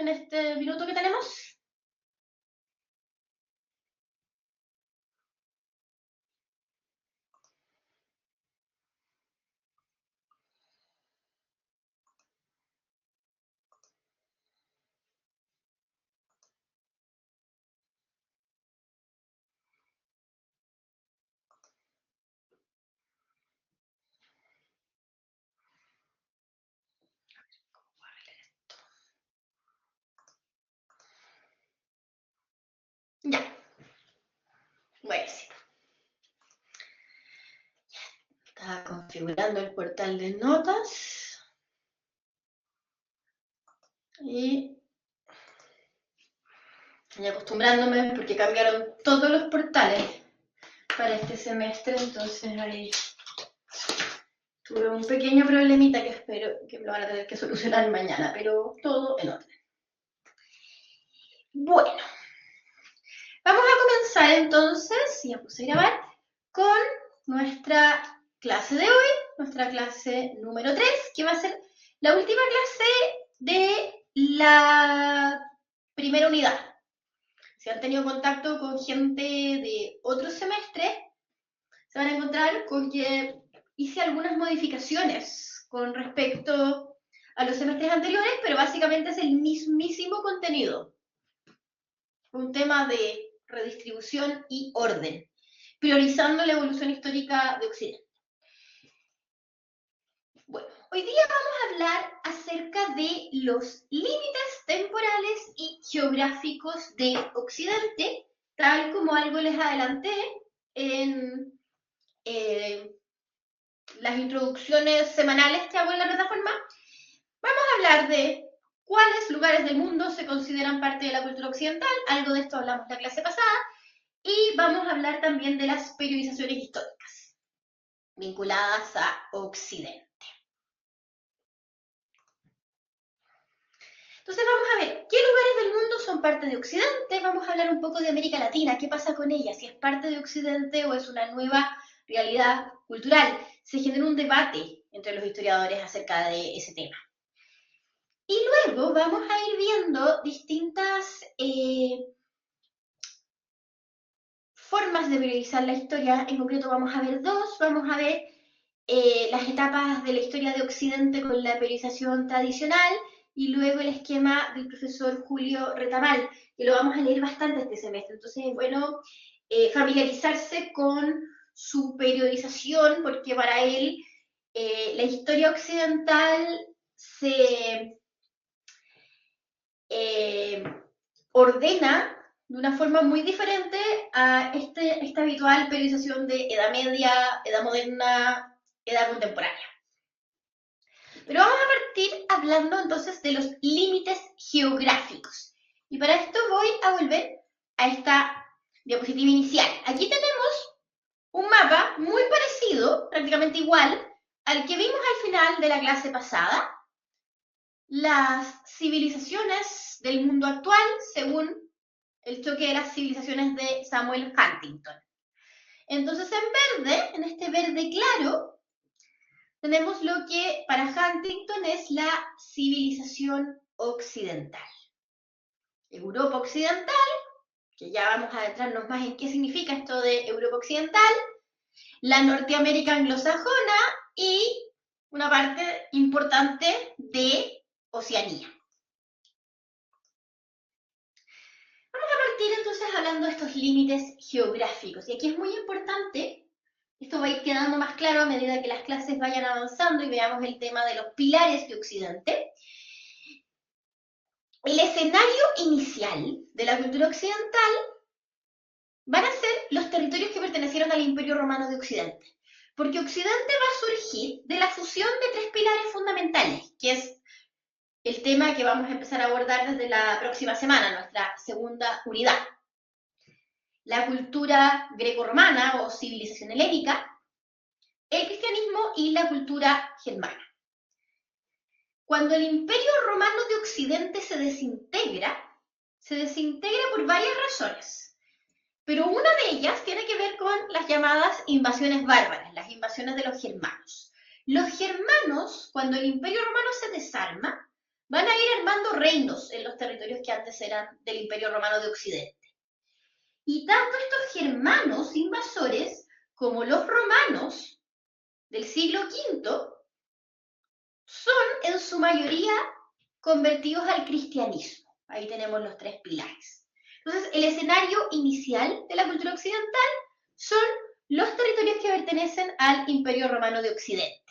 en este minuto que tenemos? Ya. Buenísimo. Estaba configurando el portal de notas. Y acostumbrándome porque cambiaron todos los portales para este semestre, entonces ahí tuve un pequeño problemita que espero que lo van a tener que solucionar mañana, pero todo en orden. Bueno, vamos a comenzar entonces, ya puse a grabar, con nuestra clase de hoy, nuestra clase número 3, que va a ser la última clase de la primera unidad. Si han tenido contacto con gente de otro semestre, se van a encontrar con que hice algunas modificaciones con respecto a los semestres anteriores, pero básicamente es el mismísimo contenido. Un tema de redistribución y orden, priorizando la evolución histórica de Occidente. Bueno, hoy día vamos a hablar acerca de los límites temporales y geográficos de Occidente, tal como algo les adelanté en las introducciones semanales que hago en la plataforma. Vamos a hablar de cuáles lugares del mundo se consideran parte de la cultura occidental, algo de esto hablamos la clase pasada, y vamos a hablar también de las periodizaciones históricas vinculadas a Occidente. Entonces vamos a ver, ¿qué lugares del mundo son parte de Occidente? Vamos a hablar un poco de América Latina, ¿qué pasa con ella? Si es parte de Occidente o es una nueva realidad cultural. Se genera un debate entre los historiadores acerca de ese tema. Y luego vamos a ir viendo distintas formas de priorizar la historia. En concreto vamos a ver dos. Vamos a ver las etapas de la historia de Occidente con la periodización tradicional y luego el esquema del profesor Julio Retamal, que lo vamos a leer bastante este semestre. Entonces es bueno familiarizarse con su periodización porque para él la historia occidental se ordena de una forma muy diferente a esta habitual periodización de edad media, edad moderna, edad contemporánea. Pero vamos a partir hablando entonces de los límites geográficos. Y para esto voy a volver a esta diapositiva inicial. Aquí tenemos un mapa muy parecido, prácticamente igual, al que vimos al final de la clase pasada. Las civilizaciones del mundo actual según el choque de las civilizaciones de Samuel Huntington. Entonces en verde, en este verde claro, tenemos lo que para Huntington es la civilización occidental. Europa occidental, que ya vamos a adentrarnos más en qué significa esto de Europa occidental, la Norteamérica anglosajona y una parte importante de Oceanía. Vamos a partir entonces hablando de estos límites geográficos. Y aquí es muy importante, esto va a ir quedando más claro a medida que las clases vayan avanzando y veamos el tema de los pilares de Occidente. El escenario inicial de la cultura occidental van a ser los territorios que pertenecieron al Imperio Romano de Occidente. Porque Occidente va a surgir de la fusión de tres pilares fundamentales, que es el tema que vamos a empezar a abordar desde la próxima semana, nuestra segunda unidad. La cultura grecorromana o civilización helénica, el cristianismo y la cultura germana. Cuando el Imperio Romano de Occidente se desintegra por varias razones. Pero una de ellas tiene que ver con las llamadas invasiones bárbaras, las invasiones de los germanos. Los germanos, cuando el Imperio Romano se desarma, van a ir armando reinos en los territorios que antes eran del Imperio Romano de Occidente. Y tanto estos germanos invasores como los romanos del siglo V son en su mayoría convertidos al cristianismo. Ahí tenemos los tres pilares. Entonces, el escenario inicial de la cultura occidental son los territorios que pertenecen al Imperio Romano de Occidente.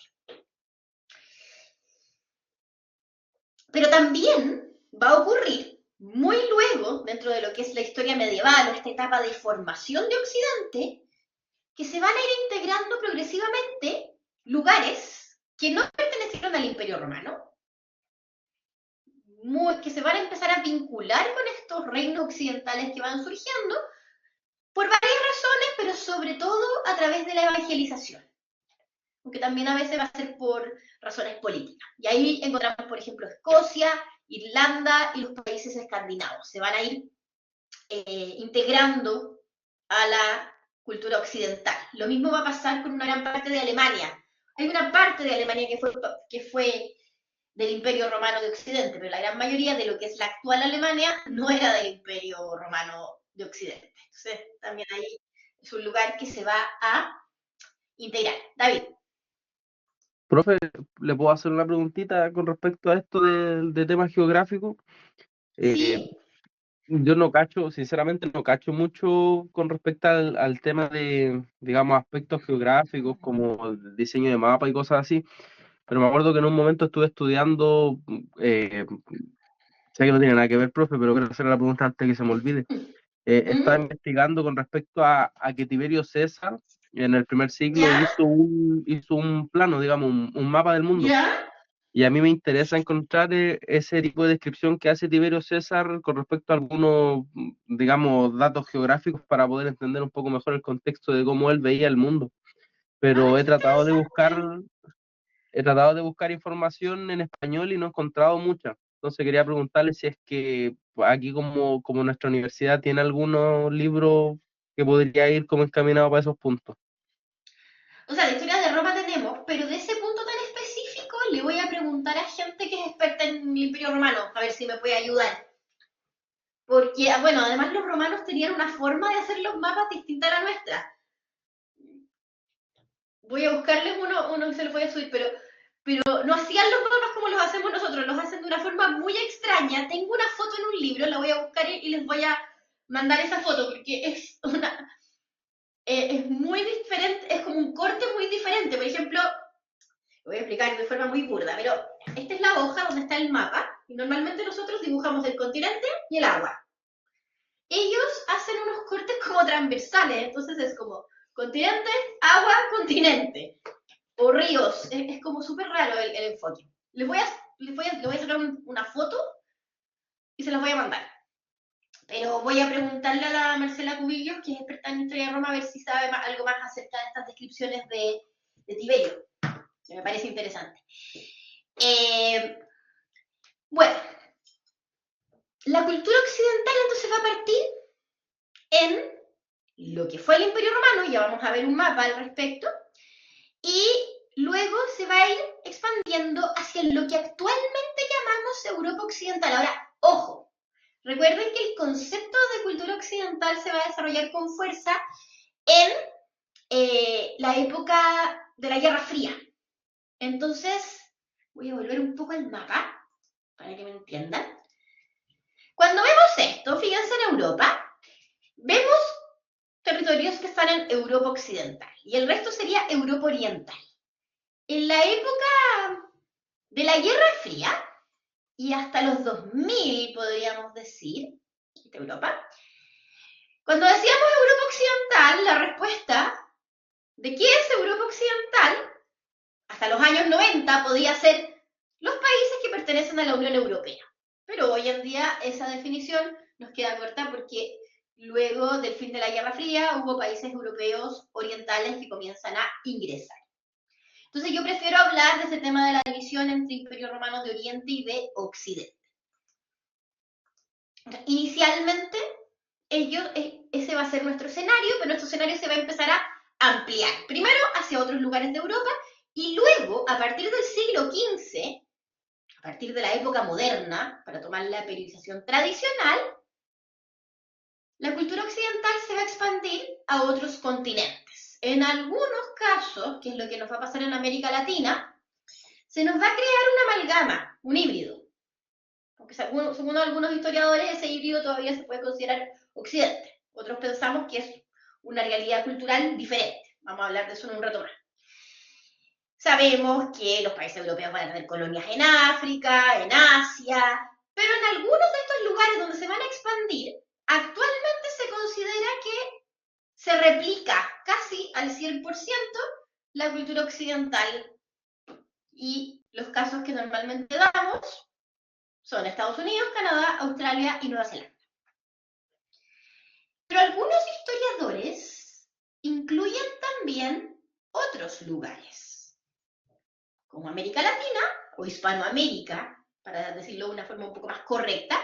Pero también va a ocurrir muy luego, dentro de lo que es la historia medieval o esta etapa de formación de Occidente, que se van a ir integrando progresivamente lugares que no pertenecieron al Imperio Romano, que se van a empezar a vincular con estos reinos occidentales que van surgiendo, por varias razones, pero sobre todo a través de la evangelización, aunque también a veces va a ser por razones políticas. Y ahí encontramos, por ejemplo, Escocia, Irlanda y los países escandinavos. Se van a ir integrando a la cultura occidental. Lo mismo va a pasar con una gran parte de Alemania. Hay una parte de Alemania que fue del Imperio Romano de Occidente, pero la gran mayoría de lo que es la actual Alemania no era del Imperio Romano de Occidente. Entonces, también ahí es un lugar que se va a integrar. David. Profe, ¿le puedo hacer una preguntita con respecto a esto de temas geográficos? Eh, Sí. yo no cacho, sinceramente no cacho mucho con respecto al tema de, digamos, aspectos geográficos como el diseño de mapa y cosas así, pero me acuerdo que en un momento estuve estudiando, sé que no tiene nada que ver, profe, pero quiero hacer la pregunta antes que se me olvide. Estaba investigando con respecto a que Tiberio César en el primer siglo ¿Ya? hizo un plano, digamos, un mapa del mundo. ¿Ya? Y a mí me interesa encontrar ese tipo de descripción que hace Tiberio César con respecto a algunos, digamos, datos geográficos para poder entender un poco mejor el contexto de cómo él veía el mundo. Ay, Pero qué interesante. he tratado de buscar información en español y no he encontrado mucha. Entonces quería preguntarle si es que aquí como nuestra universidad tiene algunos libros que podría ir como encaminado para esos puntos. O sea, la historia de Roma tenemos, pero de ese punto tan específico le voy a preguntar a gente que es experta en el Imperio Romano, a ver si me puede ayudar. Porque, bueno, además los romanos tenían una forma de hacer los mapas distinta a la nuestra. Voy a buscarles uno que se los voy a subir, pero no hacían los mapas como los hacemos nosotros, los hacen de una forma muy extraña. Tengo una foto en un libro, la voy a buscar y les voy a mandar esa foto, porque es muy diferente, es como un corte muy diferente. Por ejemplo, lo voy a explicar de forma muy burda, pero esta es la hoja donde está el mapa, y normalmente nosotros dibujamos el continente y el agua. Ellos hacen unos cortes como transversales, entonces es como continente, agua, continente, o ríos, es como súper raro el enfoque. Les voy a sacar una foto y se las voy a mandar. Pero voy a preguntarle a la Marcela Cubillos, que es experta en historia de Roma, a ver si sabe algo más acerca de estas descripciones de Tiberio, que me parece interesante. Bueno, la cultura occidental entonces va a partir en lo que fue el Imperio Romano, ya vamos a ver un mapa al respecto, y luego se va a ir expandiendo hacia lo que actualmente llamamos Europa Occidental. Ahora, ojo, recuerden que el concepto de cultura occidental se va a desarrollar con fuerza en la época de la Guerra Fría. Entonces, voy a volver un poco al mapa para que me entiendan. Cuando vemos esto, fíjense en Europa, vemos territorios que están en Europa Occidental y el resto sería Europa Oriental. En la época de la Guerra Fría y hasta los 2000, podríamos decir, de Europa, cuando decíamos Europa Occidental, la respuesta de qué es Europa Occidental, hasta los años 90 podía ser los países que pertenecen a la Unión Europea. Pero hoy en día esa definición nos queda corta porque luego del fin de la Guerra Fría hubo países europeos orientales que comienzan a ingresar. Entonces yo prefiero hablar de ese tema de la división entre Imperio Romano de Oriente y de Occidente. Inicialmente, ese va a ser nuestro escenario, pero nuestro escenario se va a empezar a ampliar. Primero hacia otros lugares de Europa y luego, a partir del siglo XV, partir de la época moderna, para tomar la periodización tradicional, la cultura occidental se va a expandir a otros continentes. En algunos casos, que es lo que nos va a pasar en América Latina, se nos va a crear una amalgama, un híbrido. Aunque según algunos historiadores, ese híbrido todavía se puede considerar occidente. Otros pensamos que es una realidad cultural diferente. Vamos a hablar de eso en un rato más. Sabemos que los países europeos van a tener colonias en África, en Asia, pero en algunos de estos lugares donde se van a expandir, actualmente se considera que se replica casi al 100% la cultura occidental, y los casos que normalmente damos son Estados Unidos, Canadá, Australia y Nueva Zelanda. Pero algunos historiadores incluyen también otros lugares, como América Latina o Hispanoamérica, para decirlo de una forma un poco más correcta.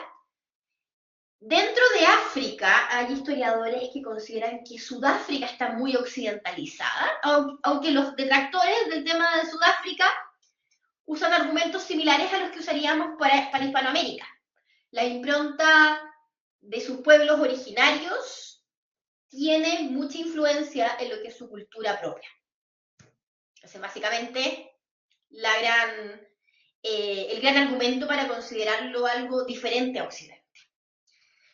Dentro de África hay historiadores que consideran que Sudáfrica está muy occidentalizada, aunque los detractores del tema de Sudáfrica usan argumentos similares a los que usaríamos para Hispanoamérica. La impronta de sus pueblos originarios tiene mucha influencia en lo que es su cultura propia. Entonces, básicamente, el gran argumento para considerarlo algo diferente a Occidente,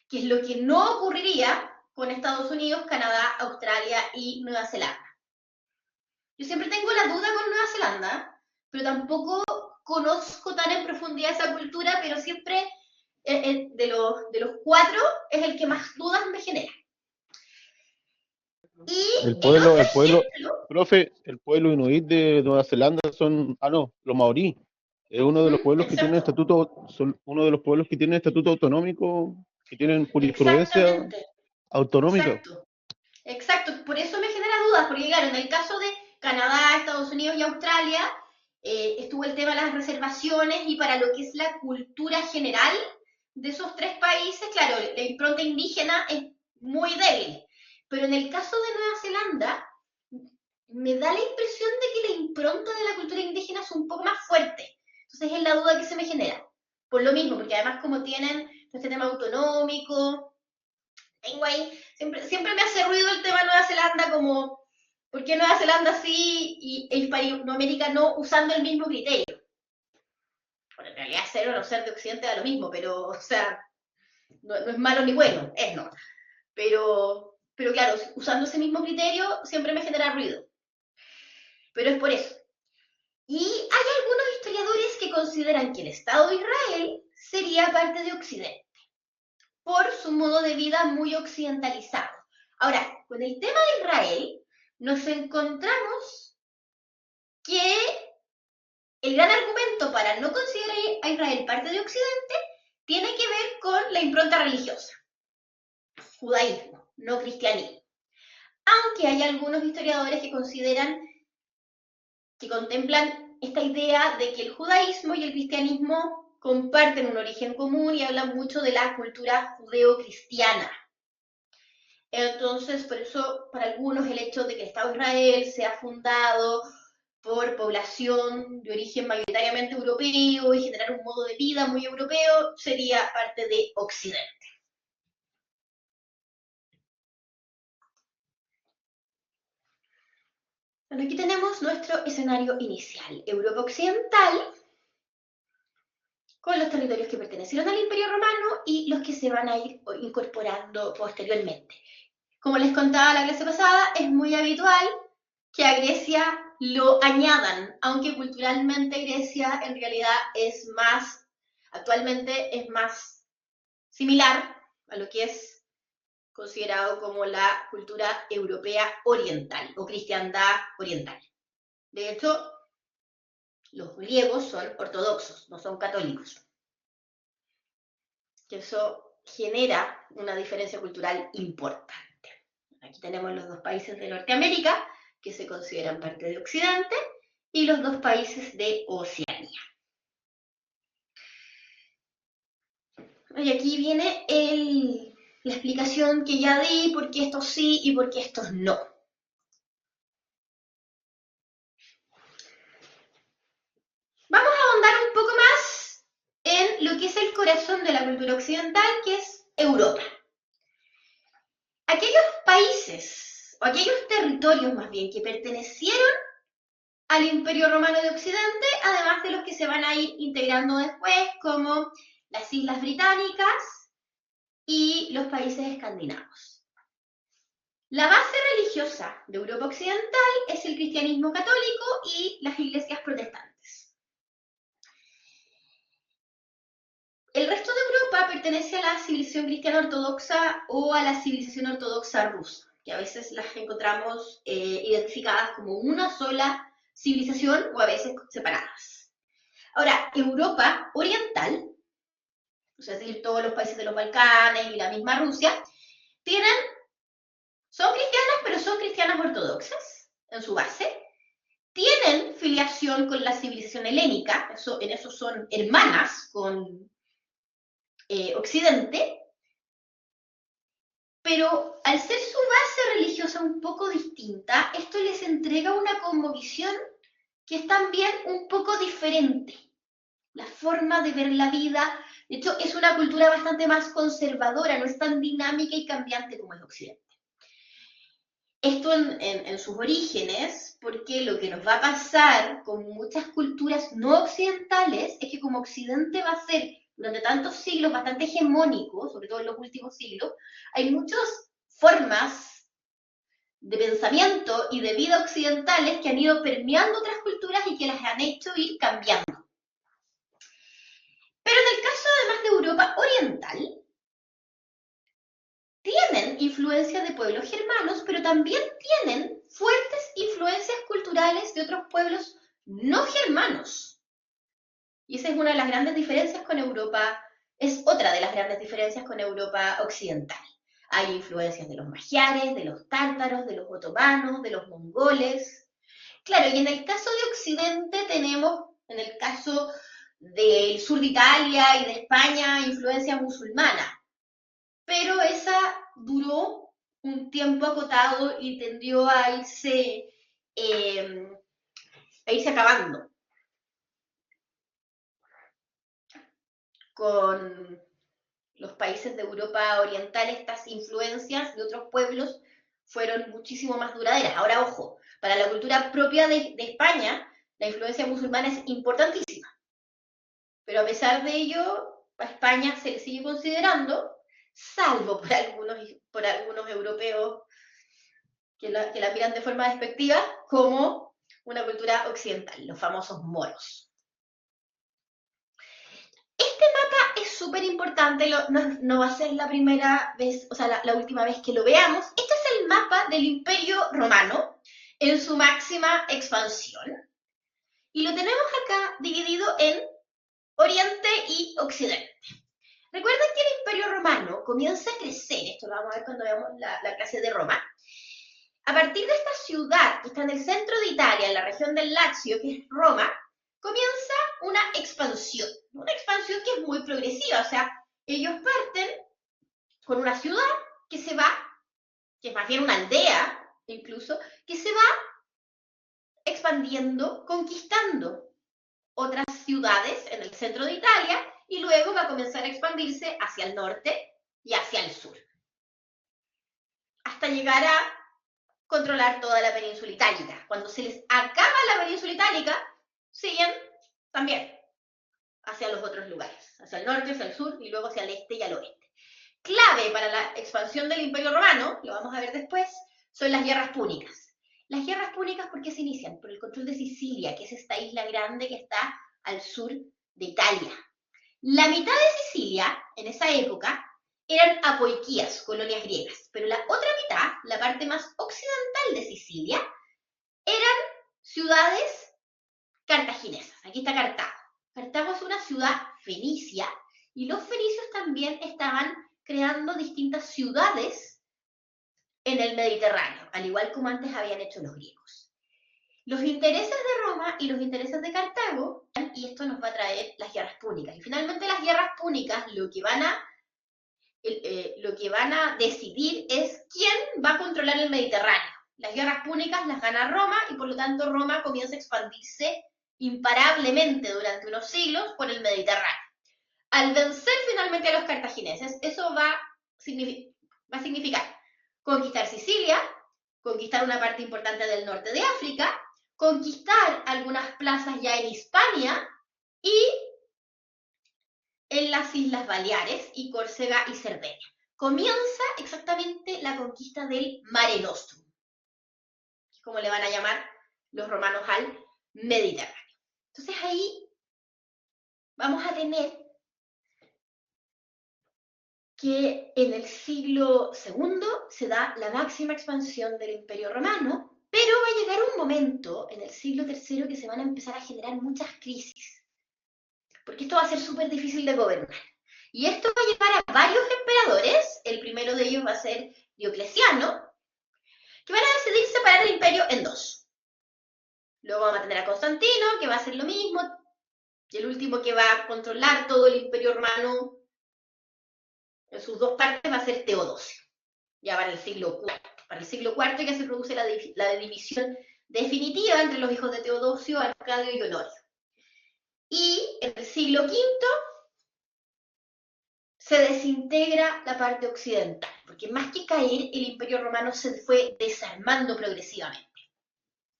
que es lo que no ocurriría con Estados Unidos, Canadá, Australia y Nueva Zelanda. Yo siempre tengo la duda con Nueva Zelanda, pero tampoco conozco tan en profundidad esa cultura, pero siempre de los cuatro es el que más dudas me genera. Y Profe, el pueblo inuit de Nueva Zelanda los maorí. Es uno de los pueblos que tienen uno de los pueblos que tienen estatuto autonómico, que tienen jurisprudencia autonómica. Exacto, por eso me genera dudas, porque claro, en el caso de Canadá, Estados Unidos y Australia, estuvo el tema de las reservaciones, y para lo que es la cultura general de esos tres países, claro, la impronta indígena es muy débil. Pero en el caso de Nueva Zelanda, me da la impresión de que la impronta de la cultura indígena es un poco más fuerte. Entonces es la duda que se me genera. Por lo mismo, porque además como tienen este tema autonómico, tengo ahí, siempre me hace ruido el tema de Nueva Zelanda, como, ¿por qué Nueva Zelanda sí y Hispanoamérica no, usando el mismo criterio? Bueno, en realidad ser o no ser de Occidente da lo mismo, pero, o sea, no es malo ni bueno, es no. Pero claro, usando ese mismo criterio siempre me genera ruido. Pero es por eso. Y hay algunos historiadores que consideran que el Estado de Israel sería parte de Occidente, por su modo de vida muy occidentalizado. Ahora, con el tema de Israel, nos encontramos que el gran argumento para no considerar a Israel parte de Occidente tiene que ver con la impronta religiosa, judaísmo, no cristianismo. Aunque hay algunos historiadores que consideran, que contemplan esta idea de que el judaísmo y el cristianismo comparten un origen común y hablan mucho de la cultura judeo-cristiana. Entonces, por eso, para algunos, el hecho de que el Estado de Israel sea fundado por población de origen mayoritariamente europeo y generar un modo de vida muy europeo sería parte de Occidente. Bueno, aquí tenemos nuestro escenario inicial. Europa Occidental, con los territorios que pertenecieron al Imperio Romano y los que se van a ir incorporando posteriormente. Como les contaba la clase pasada, es muy habitual que a Grecia lo añadan, aunque culturalmente Grecia en realidad actualmente es más similar a lo que es considerado como la cultura europea oriental o cristiandad oriental. De hecho, los griegos son ortodoxos, no son católicos. Que eso genera una diferencia cultural importante. Aquí tenemos los dos países de Norteamérica, que se consideran parte de Occidente, y los dos países de Oceanía. Y aquí viene la explicación que ya di, por qué estos sí y por qué estos no. Vamos a ahondar un poco más el corazón de la cultura occidental, que es Europa. Aquellos países, o aquellos territorios más bien, que pertenecieron al Imperio Romano de Occidente, además de los que se van a ir integrando después, como las Islas Británicas y los países escandinavos. La base religiosa de Europa Occidental es el cristianismo católico y las iglesias protestantes. El resto de Europa pertenece a la civilización cristiana ortodoxa o a la civilización ortodoxa rusa, que a veces las encontramos identificadas como una sola civilización o a veces separadas. Ahora, Europa Oriental, es decir, todos los países de los Balcanes y la misma Rusia, son cristianas, pero son cristianas ortodoxas en su base, tienen filiación con la civilización helénica, en eso son hermanas con Occidente, pero al ser su base religiosa un poco distinta, esto les entrega una cosmovisión que es también un poco diferente. La forma de ver la vida, de hecho, es una cultura bastante más conservadora, no es tan dinámica y cambiante como es Occidente. Esto en sus orígenes, porque lo que nos va a pasar con muchas culturas no occidentales es que como Occidente va a ser durante tantos siglos bastante hegemónico, sobre todo en los últimos siglos, hay muchas formas de pensamiento y de vida occidentales que han ido permeando otras culturas y que las han hecho ir cambiando. Pero en el caso además de Europa Oriental, tienen influencia de pueblos germanos, pero también tienen fuertes influencias culturales de otros pueblos no germanos. Y esa es una de las grandes diferencias con Europa, es otra de las grandes diferencias con Europa occidental. Hay influencias de los magiares, de los tártaros, de los otomanos, de los mongoles. Claro, y en el caso de Occidente tenemos, en el caso del sur de Italia y de España, influencia musulmana. Pero esa duró un tiempo acotado y tendió a irse acabando. Con los países de Europa Oriental, estas influencias de otros pueblos fueron muchísimo más duraderas. Ahora, ojo, para la cultura propia de España, la influencia musulmana es importantísima. Pero a pesar de ello, a España se le sigue considerando, salvo por algunos europeos que la miran de forma despectiva, como una cultura occidental, los famosos moros. Este mapa es súper importante, no va a ser la primera vez, o sea, la última vez que lo veamos. Este es el mapa del Imperio Romano en su máxima expansión. Y lo tenemos acá dividido en Oriente y Occidente. Recuerden que el Imperio Romano comienza a crecer, esto lo vamos a ver cuando veamos la clase de Roma, a partir de esta ciudad que está en el centro de Italia, en la región del Lacio, que es Roma, comienza una expansión que es muy progresiva, o sea, ellos parten con una ciudad que se va, que es más bien una aldea incluso, que se va expandiendo, conquistando otras ciudades en el centro de Italia y luego va a comenzar a expandirse hacia el norte y hacia el sur, hasta llegar a controlar toda la península itálica. Cuando se les acaba la península itálica, siguen también hacia los otros lugares, hacia el norte, hacia el sur y luego hacia el este y al oeste. Clave para la expansión del Imperio Romano, lo vamos a ver después, son las guerras púnicas. Las guerras púnicas, ¿por qué se inician? Por el control de Sicilia, que es esta isla grande que está al sur de Italia. La mitad de Sicilia, en esa época, eran apoiquías, colonias griegas, pero la otra mitad, la parte más occidental de Sicilia, eran ciudades cartaginesas. Aquí está Cartago. Cartago es una ciudad fenicia y los fenicios también estaban creando distintas ciudades en el Mediterráneo, al igual como antes habían hecho los griegos. Los intereses de Roma y los intereses de Cartago, y esto nos va a traer las guerras púnicas. Y finalmente las guerras púnicas lo que van a decidir es quién va a controlar el Mediterráneo. Las guerras púnicas las gana Roma y por lo tanto Roma comienza a expandirse imparablemente durante unos siglos por el Mediterráneo. Al vencer finalmente a los cartagineses, eso va a significar conquistar Sicilia, conquistar una parte importante del norte de África, conquistar algunas plazas ya en Hispania y en las Islas Baleares y Córcega y Cerdeña. Comienza exactamente la conquista del Mare Nostrum, como le van a llamar los romanos al Mediterráneo. Entonces ahí vamos a tener que en el siglo II se da la máxima expansión del Imperio Romano, pero va a llegar un momento en el siglo III que se van a empezar a generar muchas crisis, porque esto va a ser súper difícil de gobernar. Y esto va a llevar a varios emperadores, el primero de ellos va a ser Diocleciano, que van a decidir separar el imperio en dos. Luego vamos a tener a Constantino, que va a hacer lo mismo, y el último que va a controlar todo el imperio romano en sus dos partes va a ser Teodosio, ya para el siglo IV. Para el siglo IV ya se produce la división definitiva entre los hijos de Teodosio, Arcadio y Honorio. Y en el siglo V se desintegra la parte occidental, porque más que caer, el Imperio Romano se fue desarmando progresivamente.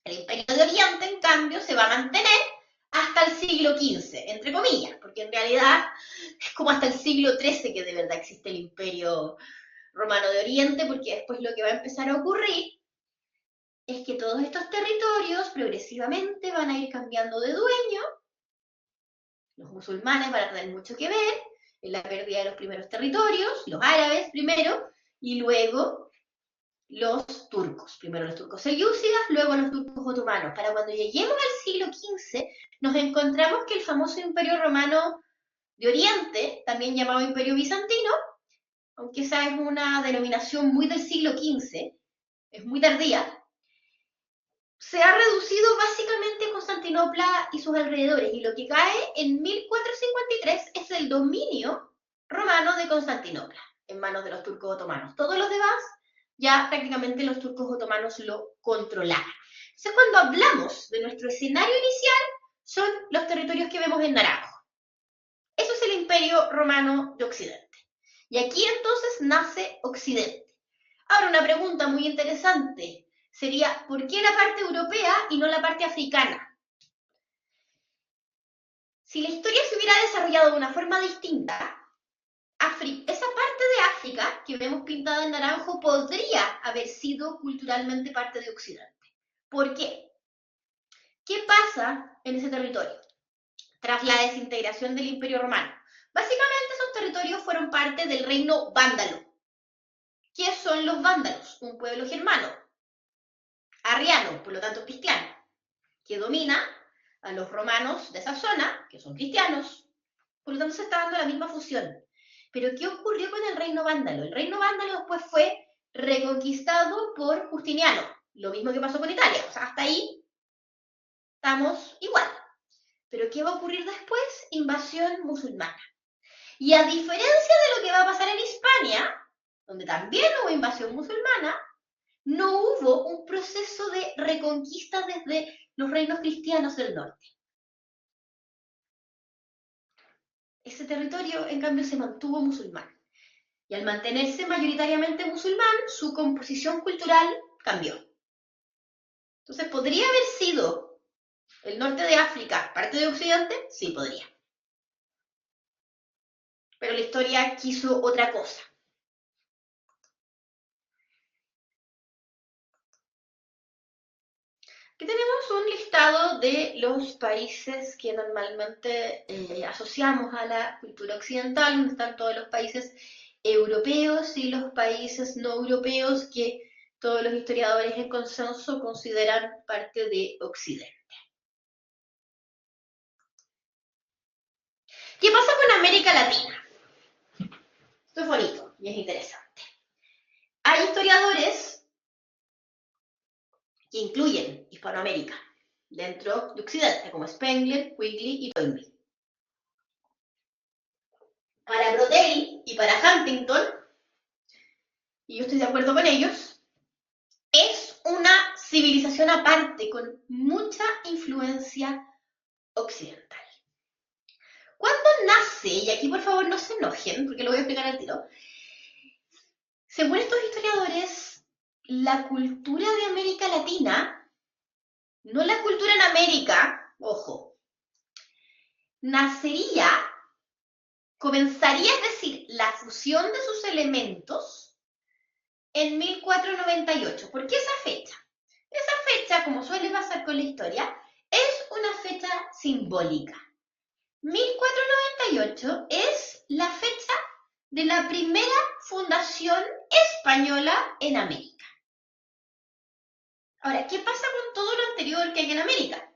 El Imperio de Oriente, en cambio, se va a mantener hasta el siglo XV, entre comillas, porque en realidad es como hasta el siglo XIII que de verdad existe el Imperio Romano de Oriente, porque después lo que va a empezar a ocurrir es que todos estos territorios progresivamente van a ir cambiando de dueño, los musulmanes van a tener mucho que ver en la pérdida de los primeros territorios, los árabes primero, y luego los turcos. Primero los turcos selyúcidas, luego los turcos otomanos. Para cuando lleguemos al siglo XV, nos encontramos que el famoso Imperio Romano de Oriente, también llamado Imperio Bizantino, aunque esa es una denominación muy del siglo XV, es muy tardía, se ha reducido básicamente a Constantinopla y sus alrededores, y lo que cae en 1453 es el dominio romano de Constantinopla, en manos de los turcos otomanos. Todos los demás, ya prácticamente los turcos otomanos lo controlaban. Entonces, cuando hablamos de nuestro escenario inicial, son los territorios que vemos en naranjo. Eso es el Imperio Romano de Occidente. Y aquí entonces nace Occidente. Ahora, una pregunta muy interesante sería, ¿por qué la parte europea y no la parte africana? Si la historia se hubiera desarrollado de una forma distinta, esa parte de África que vemos pintada en naranjo podría haber sido culturalmente parte de Occidente. ¿Por qué? ¿Qué pasa en ese territorio tras la desintegración del Imperio Romano? Básicamente esos territorios fueron parte del reino vándalo. ¿Qué son los vándalos? Un pueblo germano, arriano, por lo tanto cristiano, que domina a los romanos de esa zona, que son cristianos. Por lo tanto se está dando la misma fusión. Pero ¿qué ocurrió con el reino vándalo? El reino vándalo después fue reconquistado por Justiniano. Lo mismo que pasó con Italia. O sea, hasta ahí estamos igual. Pero ¿qué va a ocurrir después? Invasión musulmana. Y a diferencia de lo que va a pasar en Hispania, donde también hubo invasión musulmana, no hubo un proceso de reconquista desde los reinos cristianos del norte. Ese territorio, en cambio, se mantuvo musulmán. Y al mantenerse mayoritariamente musulmán, su composición cultural cambió. Entonces, ¿podría haber sido el norte de África parte de Occidente? Sí, podría. Pero la historia quiso otra cosa. Aquí tenemos un listado de los países que normalmente asociamos a la cultura occidental, donde están todos los países europeos y los países no europeos que todos los historiadores en consenso consideran parte de Occidente. ¿Qué pasa con América Latina? Esto es bonito y es interesante. Hay historiadores que incluyen Hispanoamérica dentro de Occidente, como Spengler, Quigley y Toynbee. Para Brodelli y para Huntington, y yo estoy de acuerdo con ellos, es una civilización aparte con mucha influencia occidental. ¿Cuándo nace, y aquí por favor no se enojen, porque lo voy a explicar al tiro, según estos historiadores, la cultura de América Latina, no la cultura en América, ojo, comenzaría, es decir, la fusión de sus elementos en 1498. ¿Por qué esa fecha? Esa fecha, como suele pasar con la historia, es una fecha simbólica. 1498 es la fecha de la primera fundación española en América. Ahora, ¿qué pasa con todo lo anterior que hay en América?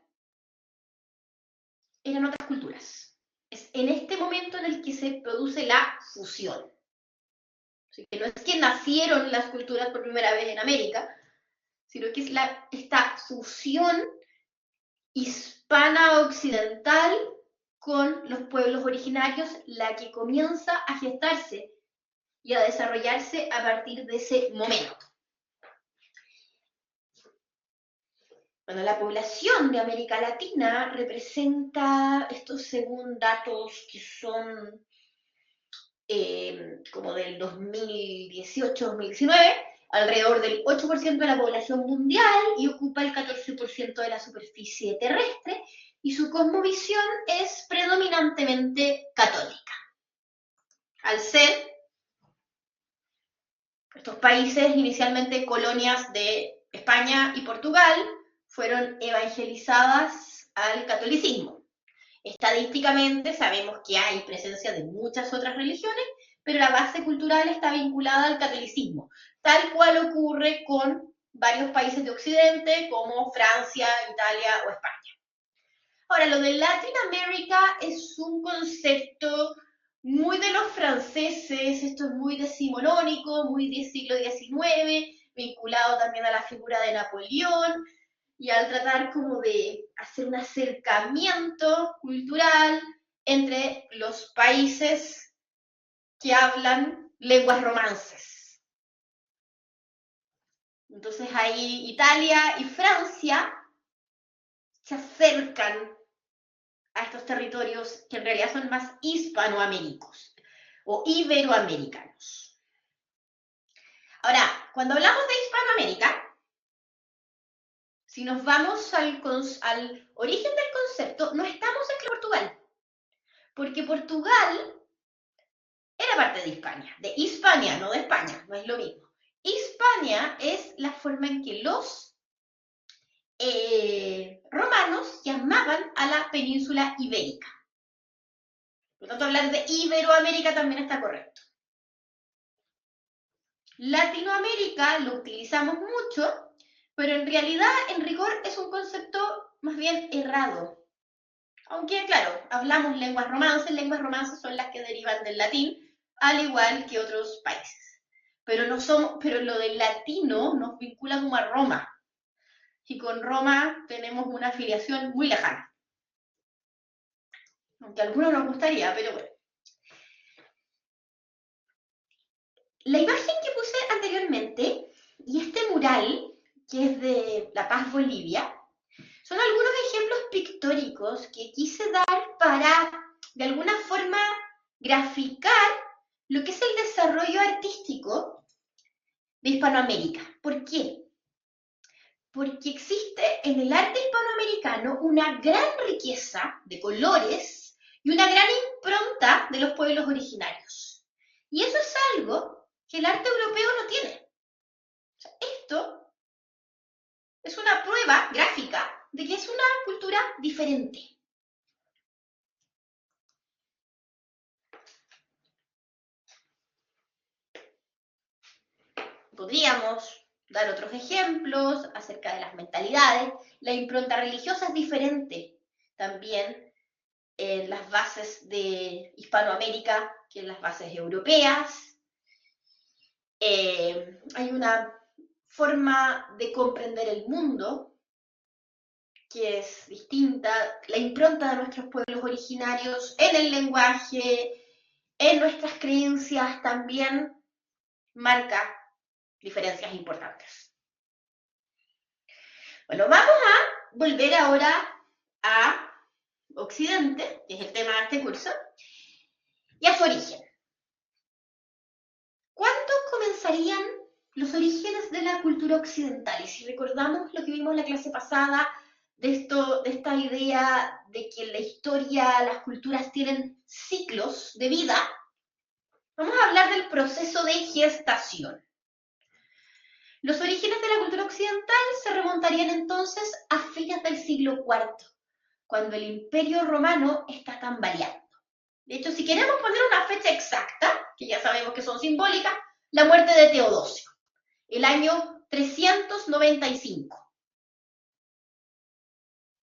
Eran otras culturas. Es en este momento en el que se produce la fusión. Así que no es que nacieron las culturas por primera vez en América, sino que es esta fusión hispana-occidental con los pueblos originarios la que comienza a gestarse y a desarrollarse a partir de ese momento. Bueno, la población de América Latina representa, esto según datos que son como del 2018-2019, alrededor del 8% de la población mundial y ocupa el 14% de la superficie terrestre, y su cosmovisión es predominantemente católica. Al ser estos países inicialmente colonias de España y Portugal, fueron evangelizadas al catolicismo. Estadísticamente sabemos que hay presencia de muchas otras religiones, pero la base cultural está vinculada al catolicismo, tal cual ocurre con varios países de Occidente como Francia, Italia o España. Ahora, lo de Latinoamérica es un concepto muy de los franceses, esto es muy decimonónico, muy del siglo XIX, vinculado también a la figura de Napoleón, y al tratar como de hacer un acercamiento cultural entre los países que hablan lenguas romances. Entonces ahí Italia y Francia se acercan a estos territorios que en realidad son más hispanoaméricos o iberoamericanos. Ahora, cuando hablamos de Hispanoamérica, si nos vamos al origen del concepto, no estamos en Portugal, porque Portugal era parte de Hispania, no de España, no es lo mismo. Hispania es la forma en que los romanos llamaban a la península ibérica. Por lo tanto, hablar de Iberoamérica también está correcto. Latinoamérica lo utilizamos mucho, pero en realidad, en rigor, es un concepto más bien errado. Aunque, claro, hablamos lenguas romances son las que derivan del latín, al igual que otros países. Pero lo del latino nos vincula como a Roma. Y con Roma tenemos una afiliación muy lejana. Aunque a algunos nos gustaría, pero bueno. La imagen que puse anteriormente, y este mural, que es de La Paz, Bolivia, son algunos ejemplos pictóricos que quise dar para, de alguna forma, graficar lo que es el desarrollo artístico de Hispanoamérica. ¿Por qué? Porque existe en el arte hispanoamericano una gran riqueza de colores y una gran impronta de los pueblos originarios. Y eso es algo que el arte europeo no tiene. O sea, esto es una prueba gráfica de que es una cultura diferente. Podríamos dar otros ejemplos acerca de las mentalidades. La impronta religiosa es diferente también en las bases de Hispanoamérica que en las bases europeas. Hay una forma de comprender el mundo que es distinta. La impronta de nuestros pueblos originarios en el lenguaje, en nuestras creencias también marca diferencias importantes. Bueno, vamos a volver ahora a Occidente, que es el tema de este curso, y a su origen. ¿Cuándo comenzarían los orígenes de la cultura occidental? Y si recordamos lo que vimos en la clase pasada, de esta idea de que en la historia las culturas tienen ciclos de vida, vamos a hablar del proceso de gestación. Los orígenes de la cultura occidental se remontarían entonces a fines del siglo IV, cuando el Imperio Romano está tambaleando. De hecho, si queremos poner una fecha exacta, que ya sabemos que son simbólicas, la muerte de Teodosio, el año 395.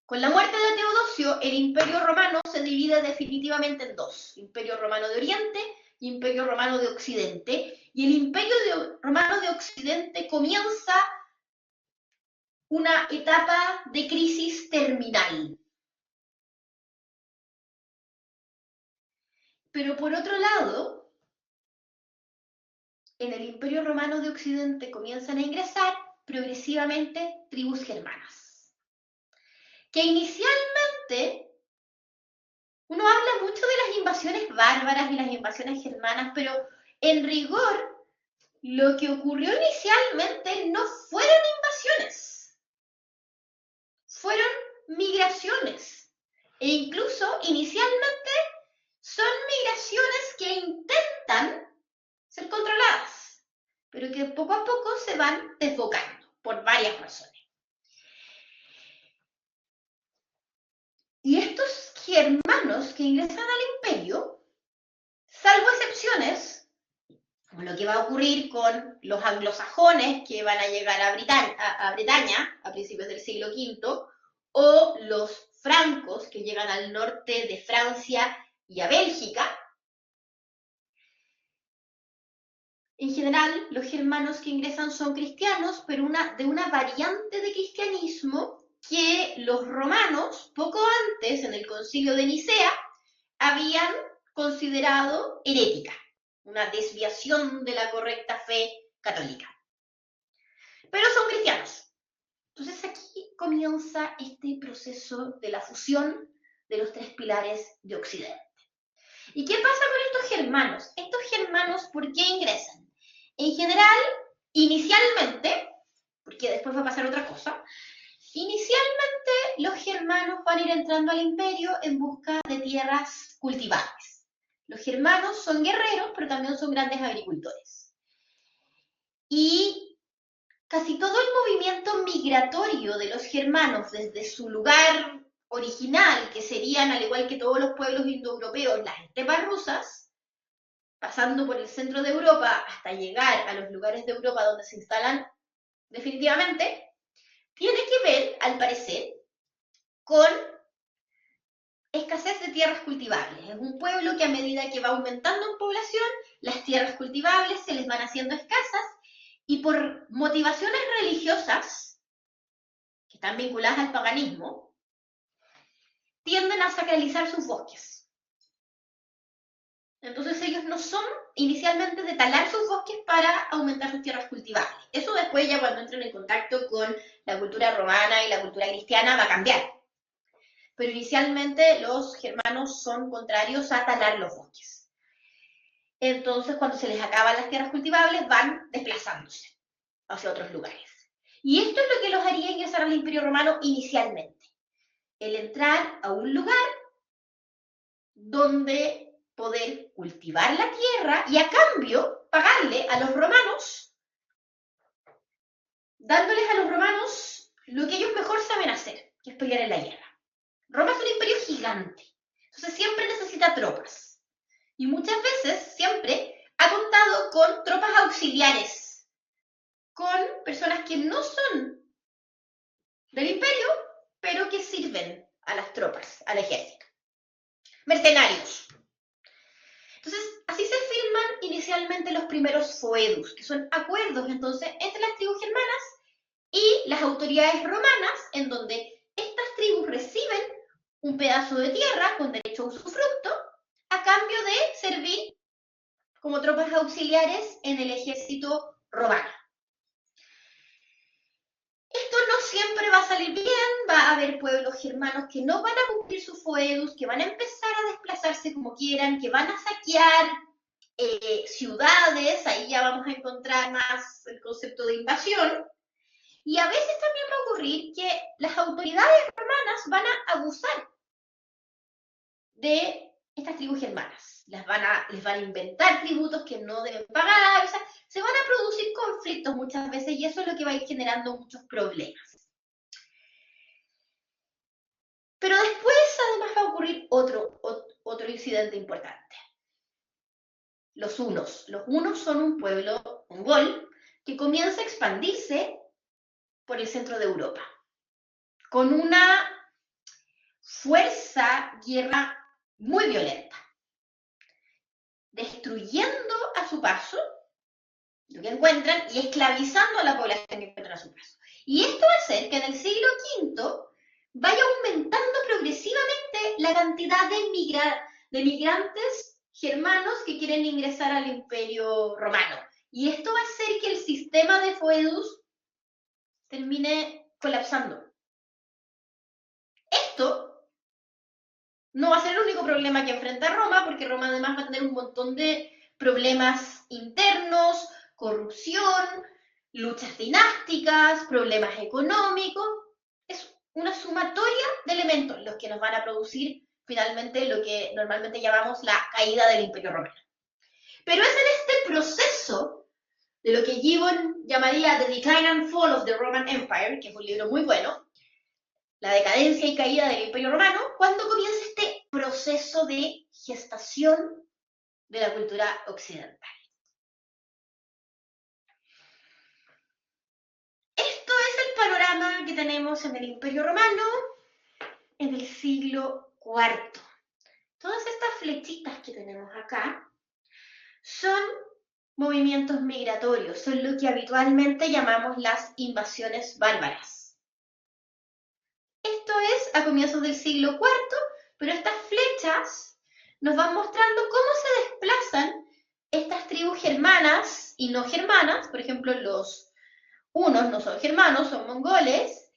Con la muerte de Teodosio, el Imperio Romano se divide definitivamente en dos: Imperio Romano de Oriente y Imperio Romano de Occidente. Y el Imperio Romano de Occidente comienza una etapa de crisis terminal. Pero por otro lado, en el Imperio Romano de Occidente comienzan a ingresar progresivamente tribus germanas, que inicialmente uno habla mucho de las invasiones bárbaras y las invasiones germanas, pero en rigor lo que ocurrió inicialmente no fueron invasiones, fueron migraciones, e incluso inicialmente son migraciones que intentan ser controladas, pero que poco a poco se van desbocando por varias razones. Y estos germanos que ingresan al imperio, salvo excepciones, como lo que va a ocurrir con los anglosajones que van a llegar a Bretaña a principios del siglo V, o los francos que llegan al norte de Francia y a Bélgica. En general, los germanos que ingresan son cristianos, pero de una variante de cristianismo que los romanos, poco antes, en el Concilio de Nicea, habían considerado herética, una desviación de la correcta fe católica. Pero son cristianos. Entonces aquí comienza este proceso de la fusión de los tres pilares de Occidente. ¿Y qué pasa con estos germanos? Estos germanos, ¿por qué ingresan? En general, inicialmente, porque después va a pasar otra cosa, inicialmente los germanos van a ir entrando al imperio en busca de tierras cultivables. Los germanos son guerreros, pero también son grandes agricultores. Y casi todo el movimiento migratorio de los germanos desde su lugar original, que serían, al igual que todos los pueblos indoeuropeos, las estepas rusas, pasando por el centro de Europa hasta llegar a los lugares de Europa donde se instalan definitivamente, tiene que ver, al parecer, con escasez de tierras cultivables. Es un pueblo que a medida que va aumentando en población, las tierras cultivables se les van haciendo escasas, y por motivaciones religiosas, que están vinculadas al paganismo, tienden a sacralizar sus bosques. Entonces ellos no son inicialmente de talar sus bosques para aumentar sus tierras cultivables. Eso después, ya cuando entren en contacto con la cultura romana y la cultura cristiana, va a cambiar. Pero inicialmente los germanos son contrarios a talar los bosques. Entonces, cuando se les acaban las tierras cultivables, van desplazándose hacia otros lugares. Y esto es lo que los haría ingresar al Imperio Romano inicialmente. El entrar a un lugar donde poder cultivar la tierra y a cambio pagarle a los romanos, dándoles a los romanos lo que ellos mejor saben hacer, que es pelear en la guerra. Roma es un imperio gigante, entonces siempre necesita tropas. Y muchas veces, siempre, ha contado con tropas auxiliares, con personas que no son del imperio, pero que sirven a las tropas, al ejército. Mercenarios. Entonces, así se firman inicialmente los primeros foedus, que son acuerdos entonces entre las tribus germanas y las autoridades romanas, en donde estas tribus reciben un pedazo de tierra con derecho a usufructo a cambio de servir como tropas auxiliares en el ejército romano. Esto no siempre va a salir bien, va a haber pueblos germanos que no van a cumplir su foedus, que van a empezar a desplazarse como quieran, que van a saquear ciudades, ahí ya vamos a encontrar más el concepto de invasión, y a veces también va a ocurrir que las autoridades romanas van a abusar de estas tribus germanas, les van a inventar tributos que no deben pagar, o sea, se van a producir conflictos muchas veces y eso es lo que va a ir generando muchos problemas. Pero después además va a ocurrir otro incidente importante. Los hunos. Los hunos son un pueblo mongol que comienza a expandirse por el centro de Europa, con una guerra muy violenta, destruyendo a su paso lo que encuentran y esclavizando a la población que encuentran a su paso. Y esto va a hacer que en el siglo V vaya aumentando progresivamente la cantidad de migrantes germanos que quieren ingresar al Imperio Romano. Y esto va a hacer que el sistema de foedus termine colapsando. Esto no va a ser el único problema que enfrenta Roma, porque Roma además va a tener un montón de problemas internos, corrupción, luchas dinásticas, problemas económicos. Es una sumatoria de elementos los que nos van a producir finalmente lo que normalmente llamamos la caída del Imperio Romano. Pero es en este proceso de lo que Gibbon llamaría The Decline and Fall of the Roman Empire, que es un libro muy bueno, la decadencia y caída del Imperio Romano, cuando comienza este proceso de gestación de la cultura occidental. Esto es el panorama que tenemos en el Imperio Romano en el siglo IV. Todas estas flechitas que tenemos acá son movimientos migratorios, son lo que habitualmente llamamos las invasiones bárbaras. Esto es a comienzos del siglo IV, pero estas flechas nos van mostrando cómo se desplazan estas tribus germanas y no germanas. Por ejemplo, los hunos no son germanos, son mongoles,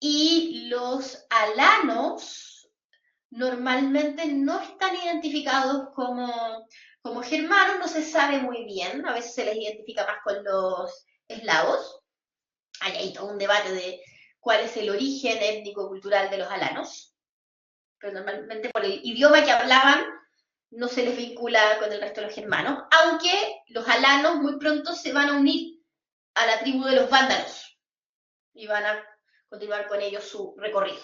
y los alanos normalmente no están identificados como germanos, no se sabe muy bien, a veces se les identifica más con los eslavos. Hay ahí todo un debate de cuál es el origen étnico-cultural de los alanos, pero normalmente por el idioma que hablaban no se les vincula con el resto de los germanos, aunque los alanos muy pronto se van a unir a la tribu de los vándalos y van a continuar con ellos su recorrido.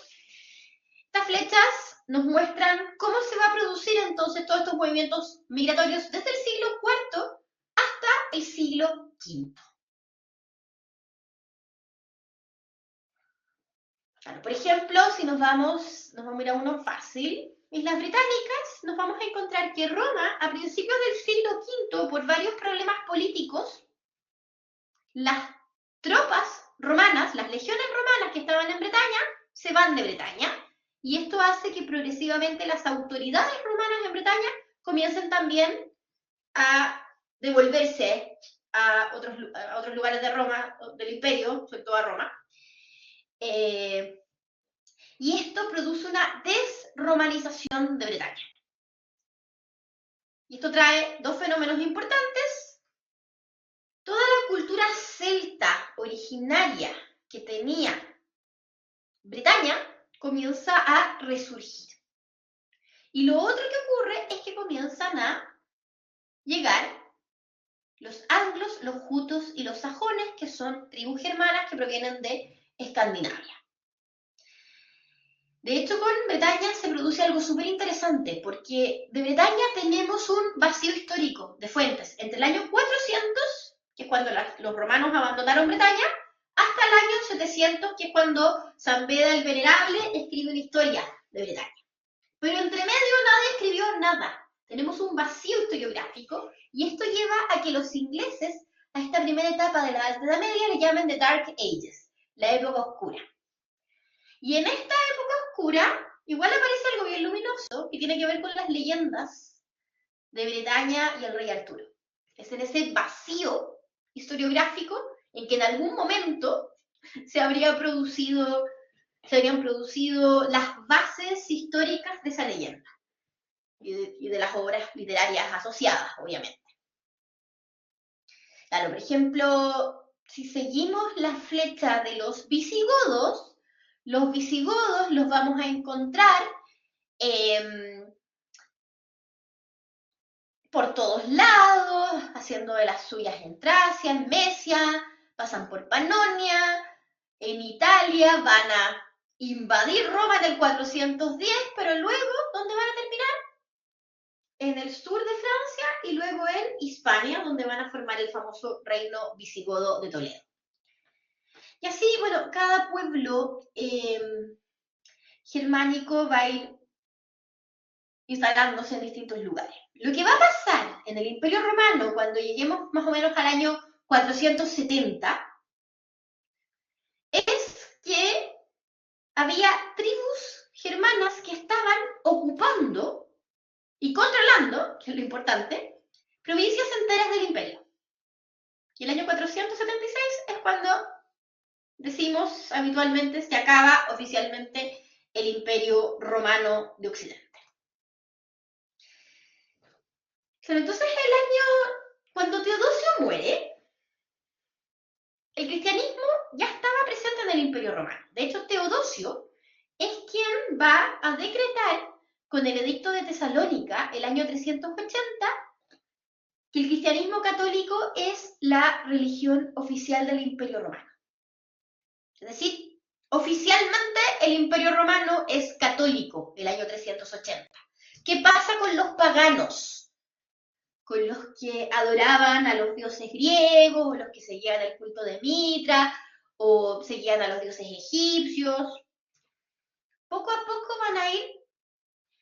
Estas flechas nos muestran cómo se va a producir entonces todos estos movimientos migratorios desde el siglo IV hasta el siglo V. Claro, por ejemplo, si nos vamos a ir a uno fácil, Islas Británicas, nos vamos a encontrar que Roma, a principios del siglo V, por varios problemas políticos, las tropas romanas, las legiones romanas que estaban en Bretaña, se van de Bretaña, y esto hace que progresivamente las autoridades romanas en Bretaña comiencen también a devolverse a otros lugares de Roma, del imperio, sobre todo a Roma. Y esto produce una desromanización de Bretaña. Y esto trae dos fenómenos importantes. Toda la cultura celta originaria que tenía Bretaña comienza a resurgir. Y lo otro que ocurre es que comienzan a llegar los anglos, los jutos y los sajones, que son tribus germanas que provienen de Escandinavia. De hecho, con Bretaña se produce algo súper interesante, porque de Bretaña tenemos un vacío histórico de fuentes, entre el año 400, que es cuando los romanos abandonaron Bretaña, hasta el año 700, que es cuando San Beda el Venerable escribe una historia de Bretaña. Pero entre medio nadie escribió nada. Tenemos un vacío historiográfico, y esto lleva a que los ingleses a esta primera etapa de la Edad Media le llamen The Dark Ages, la época oscura. Y en esta época oscura, igual aparece algo bien luminoso que tiene que ver con las leyendas de Bretaña y el rey Arturo. Es en ese vacío historiográfico en que en algún momento se habrían producido las bases históricas de esa leyenda y de las obras literarias asociadas, obviamente. Claro, por ejemplo, si seguimos la flecha de los visigodos los vamos a encontrar por todos lados, haciendo de las suyas en Tracia, en Mesia, pasan por Panonia, en Italia, van a invadir Roma en el 410, pero luego, ¿dónde van a terminar? En el sur de Francia y luego en Hispania, donde van a formar el famoso reino visigodo de Toledo. Y así, bueno, cada pueblo germánico va a ir instalándose en distintos lugares. Lo que va a pasar en el Imperio Romano cuando lleguemos más o menos al año 470 es que había tribus germanas que estaban ocupando y controlando, que es lo importante, provincias enteras del imperio. Y el año 476 es cuando decimos habitualmente se acaba oficialmente el Imperio Romano de Occidente. Pero entonces cuando Teodosio muere, el cristianismo ya estaba presente en el Imperio Romano. De hecho, Teodosio es quien va a decretar con el Edicto de Tesalónica, el año 380, que el cristianismo católico es la religión oficial del Imperio Romano. Es decir, oficialmente el Imperio Romano es católico, el año 380. ¿Qué pasa con los paganos? Con los que adoraban a los dioses griegos, o los que seguían el culto de Mitra, o seguían a los dioses egipcios. Poco a poco van a ir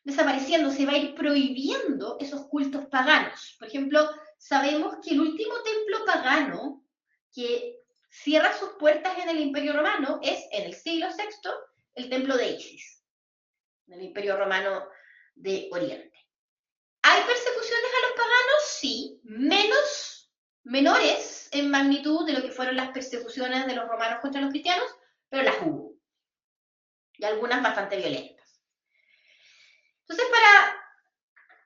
desapareciendo, se va a ir prohibiendo esos cultos paganos. Por ejemplo, sabemos que el último templo pagano que cierra sus puertas en el Imperio Romano es, en el siglo VI, el templo de Isis, en el Imperio Romano de Oriente. ¿Hay persecuciones a los paganos? Sí, menores en magnitud de lo que fueron las persecuciones de los romanos contra los cristianos, pero las hubo. Y algunas bastante violentas. Entonces, para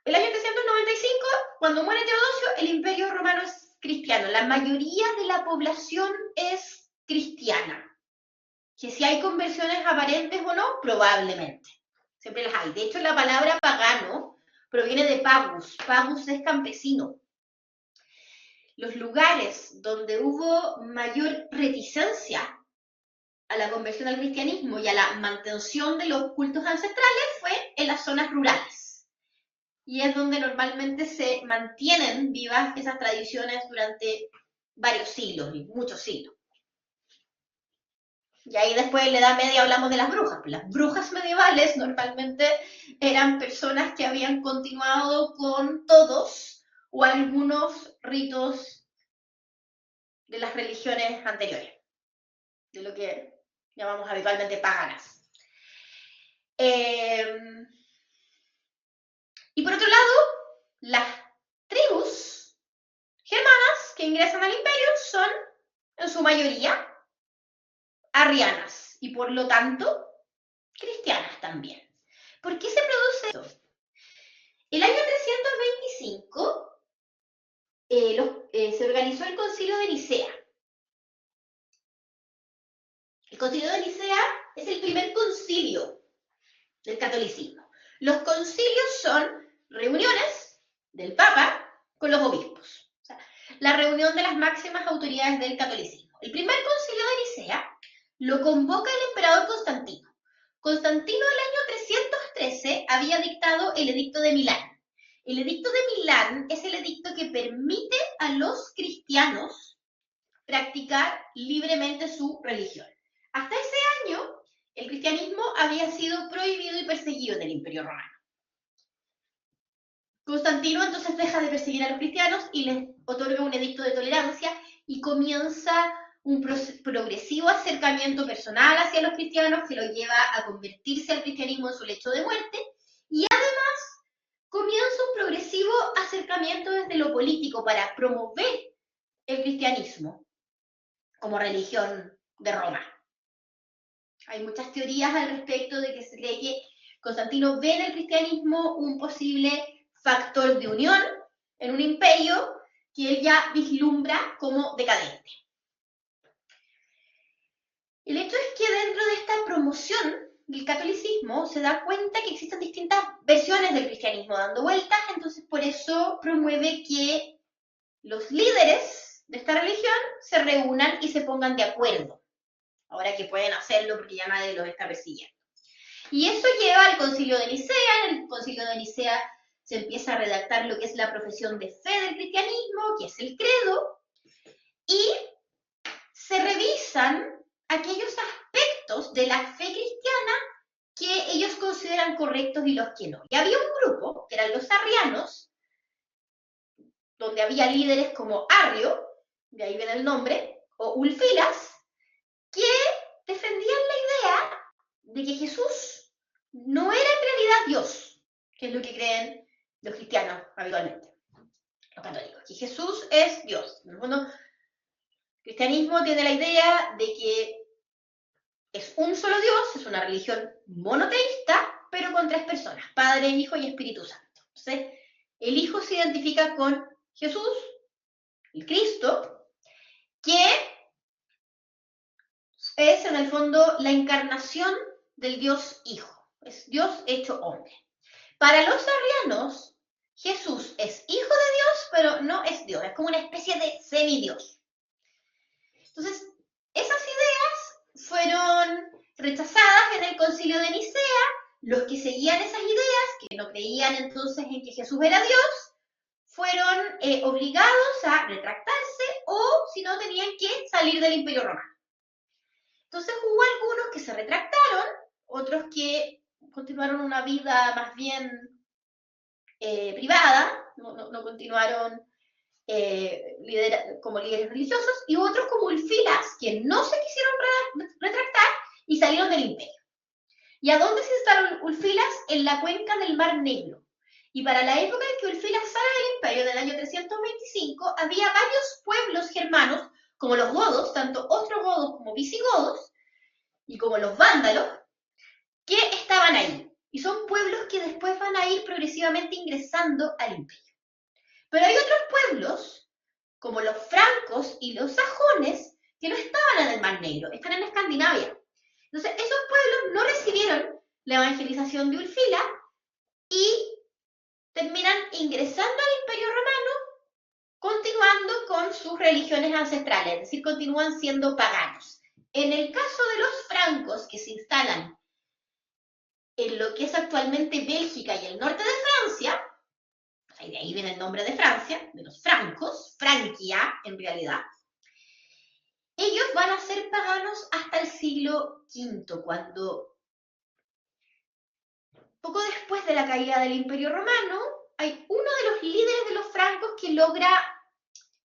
el año 395, cuando muere Teodosio, el Imperio Romano es cristiano. La mayoría de la población es cristiana. Que si hay conversiones aparentes o no, probablemente. Siempre las hay. De hecho, la palabra pagano proviene de pagus. Pagus es campesino. Los lugares donde hubo mayor reticencia a la conversión al cristianismo y a la mantención de los cultos ancestrales fue en las zonas rurales. Y es donde normalmente se mantienen vivas esas tradiciones durante varios siglos, muchos siglos. Y ahí después en la Edad Media hablamos de las brujas. Las brujas medievales normalmente eran personas que habían continuado con todos o algunos ritos de las religiones anteriores, de lo que llamamos habitualmente paganas. Y por otro lado, las tribus germanas que ingresan al imperio son, en su mayoría, arrianas y por lo tanto cristianas también. ¿Por qué se produce esto? El año 325 se organizó el Concilio de Nicea. El Concilio de Nicea es el primer concilio del catolicismo. Los concilios son reuniones del Papa con los obispos. O sea, la reunión de las máximas autoridades del catolicismo. El primer concilio de Nicea lo convoca el emperador Constantino. Constantino el año 313 había dictado el Edicto de Milán. El Edicto de Milán es el edicto que permite a los cristianos practicar libremente su religión. Hasta ese año, el cristianismo había sido prohibido y perseguido en el Imperio Romano. Constantino entonces deja de perseguir a los cristianos y les otorga un edicto de tolerancia y comienza un progresivo acercamiento personal hacia los cristianos que lo lleva a convertirse al cristianismo en su lecho de muerte y además comienza un progresivo acercamiento desde lo político para promover el cristianismo como religión de Roma. Hay muchas teorías al respecto de que se cree que Constantino ve en el cristianismo un posible factor de unión en un imperio que él ya vislumbra como decadente. El hecho es que dentro de esta promoción del catolicismo se da cuenta que existen distintas versiones del cristianismo dando vueltas, entonces por eso promueve que los líderes de esta religión se reúnan y se pongan de acuerdo. Ahora que pueden hacerlo porque ya nadie los está persiguiendo. Y eso lleva al Concilio de Nicea. En el Concilio de Nicea se empieza a redactar lo que es la profesión de fe del cristianismo, que es el credo, y se revisan aquellos aspectos de la fe cristiana que ellos consideran correctos y los que no. Y había un grupo, que eran los arrianos, donde había líderes como Arrio, de ahí viene el nombre, o Ulfilas, que defendían la idea de que Jesús no era en realidad Dios, que es lo que creen los cristianos habitualmente, los católicos, que Jesús es Dios. En el fondo, el cristianismo tiene la idea de que es un solo Dios, es una religión monoteísta, pero con tres personas, Padre, Hijo y Espíritu Santo. Entonces, el Hijo se identifica con Jesús, el Cristo, que es en el fondo la encarnación del Dios Hijo, es Dios hecho hombre. Para los arrianos, Jesús es hijo de Dios, pero no es Dios, es como una especie de semidios. Entonces, esas ideas fueron rechazadas en el Concilio de Nicea. Los que seguían esas ideas, que no creían entonces en que Jesús era Dios, fueron obligados a retractarse o, si no, tenían que salir del Imperio Romano. Entonces hubo algunos que se retractaron, otros que continuaron una vida más bien privada, no continuaron como líderes religiosos, y otros como Ulfilas, que no se quisieron retractar y salieron del imperio. ¿Y a dónde se instaló Ulfilas? En la cuenca del Mar Negro. Y para la época en que Ulfilas sale del imperio, del año 325, había varios pueblos germanos, como los godos, tanto ostrogodos como visigodos, y como los vándalos, que estaban ahí. Y son pueblos que después van a ir progresivamente ingresando al imperio. Pero hay otros pueblos, como los francos y los sajones, que no estaban en el Mar Negro, están en Escandinavia. Entonces, esos pueblos no recibieron la evangelización de Ulfila y terminan ingresando al Imperio Romano, continuando con sus religiones ancestrales, es decir, continúan siendo paganos. En el caso de los francos, que se instalan en lo que es actualmente Bélgica y el norte de Francia, y de ahí viene el nombre de Francia, de los francos, Francia en realidad, ellos van a ser paganos hasta el siglo V, cuando poco después de la caída del Imperio Romano, hay uno de los líderes de los francos que logra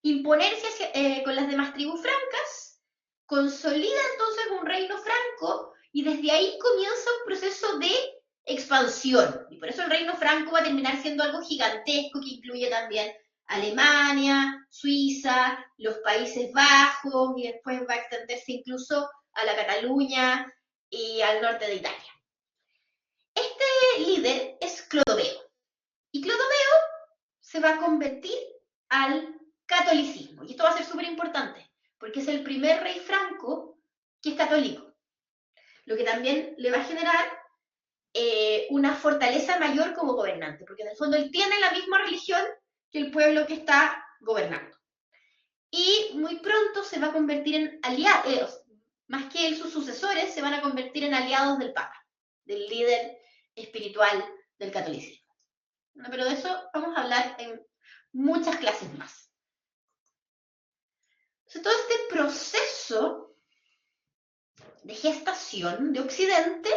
imponerse con las demás tribus francas, consolida entonces un reino franco y desde ahí comienza un proceso de expansión. Y por eso el reino franco va a terminar siendo algo gigantesco que incluye también Alemania, Suiza, los Países Bajos y después va a extenderse incluso a la Cataluña y al norte de Italia. Este líder es Clodoveo y Clodoveo se va a convertir al catolicismo. Y esto va a ser súper importante porque es el primer rey franco que es católico, lo que también le va a generar una fortaleza mayor como gobernante, porque en el fondo él tiene la misma religión que el pueblo que está gobernando. Y muy pronto se va a convertir en aliados, más que él, sus sucesores se van a convertir en aliados del Papa, del líder espiritual del catolicismo. No, pero de eso vamos a hablar en muchas clases más. Entonces, todo este proceso de gestación de Occidente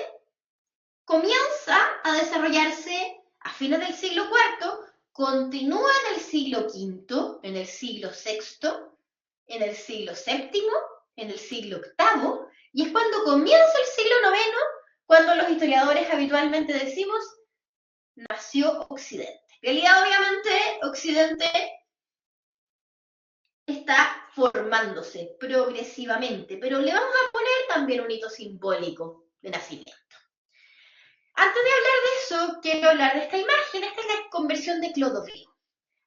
comienza a desarrollarse a fines del siglo IV, continúa en el siglo V, en el siglo VI, en el siglo VII, en el siglo VIII, y es cuando comienza el siglo IX, cuando los historiadores habitualmente decimos, nació Occidente. En realidad, obviamente, Occidente está formándose progresivamente, pero le vamos a poner también un hito simbólico de nacimiento. Antes de hablar de eso, quiero hablar de esta imagen. Esta es la conversión de Clodoveo.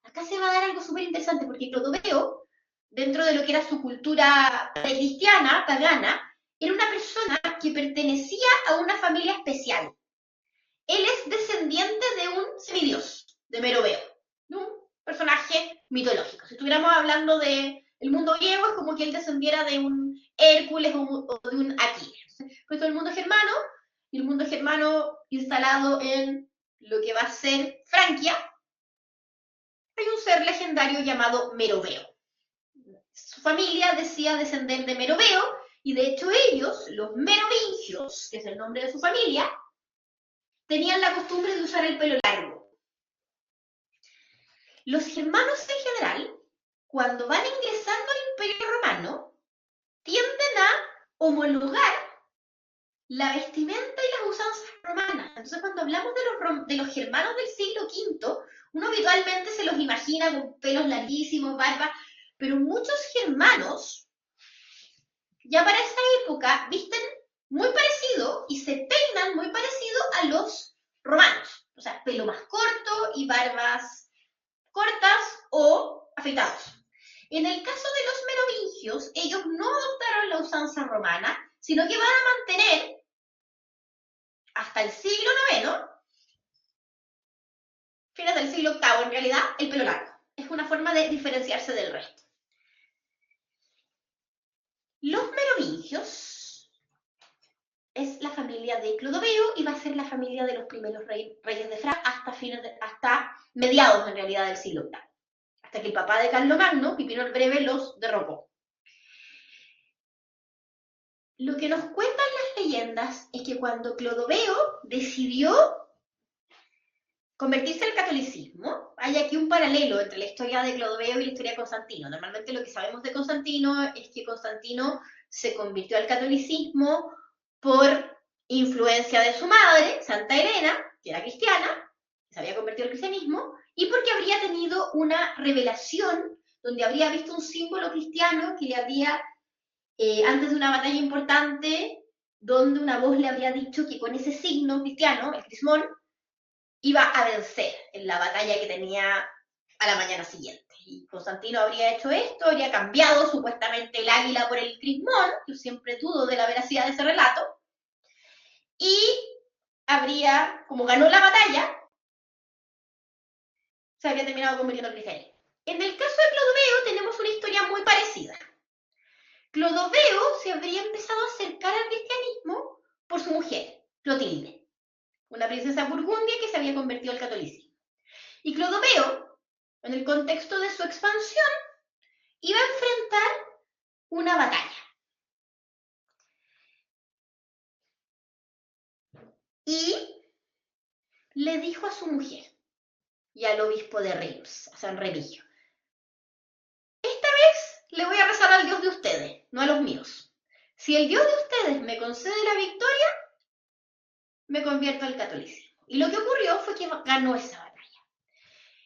Acá se va a dar algo súper interesante, porque Clodoveo, dentro de lo que era su cultura cristiana, pagana, era una persona que pertenecía a una familia especial. Él es descendiente de un semidios, de Meroveo, de un personaje mitológico. Si estuviéramos hablando del mundo griego, es como que él descendiera de un Hércules o de un Aquiles. Pues todo el mundo germano, y el mundo germano instalado en lo que va a ser Francia, hay un ser legendario llamado Meroveo. Su familia decía descender de Meroveo, y de hecho ellos, los merovingios, que es el nombre de su familia, tenían la costumbre de usar el pelo largo. Los germanos en general, cuando van ingresando al Imperio Romano, tienden a homologar la vestimenta y las usanzas romanas. Entonces, cuando hablamos de los germanos del siglo V, uno habitualmente se los imagina con pelos larguísimos, barba, pero muchos germanos, ya para esa época, visten muy parecido y se peinan muy parecido a los romanos. O sea, pelo más corto y barbas cortas o afeitados. En el caso de los merovingios, ellos no adoptaron la usanza romana, sino que van a mantener hasta el siglo IX, fines del siglo VIII en realidad, el pelo largo. Es una forma de diferenciarse del resto. Los merovingios es la familia de Clodoveo y va a ser la familia de los primeros reyes de Francia hasta mediados en realidad del siglo VIII, hasta que el papá de Carlomagno, Pipino el Breve, los derrocó. Lo que nos cuentan las leyendas es que cuando Clodoveo decidió convertirse al catolicismo, hay aquí un paralelo entre la historia de Clodoveo y la historia de Constantino. Normalmente lo que sabemos de Constantino es que Constantino se convirtió al catolicismo por influencia de su madre, Santa Elena, que era cristiana, que se había convertido al cristianismo, y porque habría tenido una revelación donde habría visto un símbolo cristiano que le había, antes de una batalla importante, donde una voz le habría dicho que con ese signo cristiano, el crismón, iba a vencer en la batalla que tenía a la mañana siguiente. Y Constantino habría hecho esto, habría cambiado supuestamente el águila por el crismón, yo siempre dudo de la veracidad de ese relato, y habría, como ganó la batalla, se habría terminado convirtiendo al cristianismo. En el caso de Clodoveo tenemos una historia muy parecida. Clodoveo se habría empezado a acercar al cristianismo por su mujer, Clotilde, una princesa burgundia que se había convertido al catolicismo. Y Clodoveo, en el contexto de su expansión, iba a enfrentar una batalla. Y le dijo a su mujer y al obispo de Reims, a San Remigio: esta vez le voy a rezar al Dios de ustedes, no a los míos. Si el Dios de ustedes me concede la victoria, me convierto al catolicismo. Y lo que ocurrió fue que ganó esa batalla.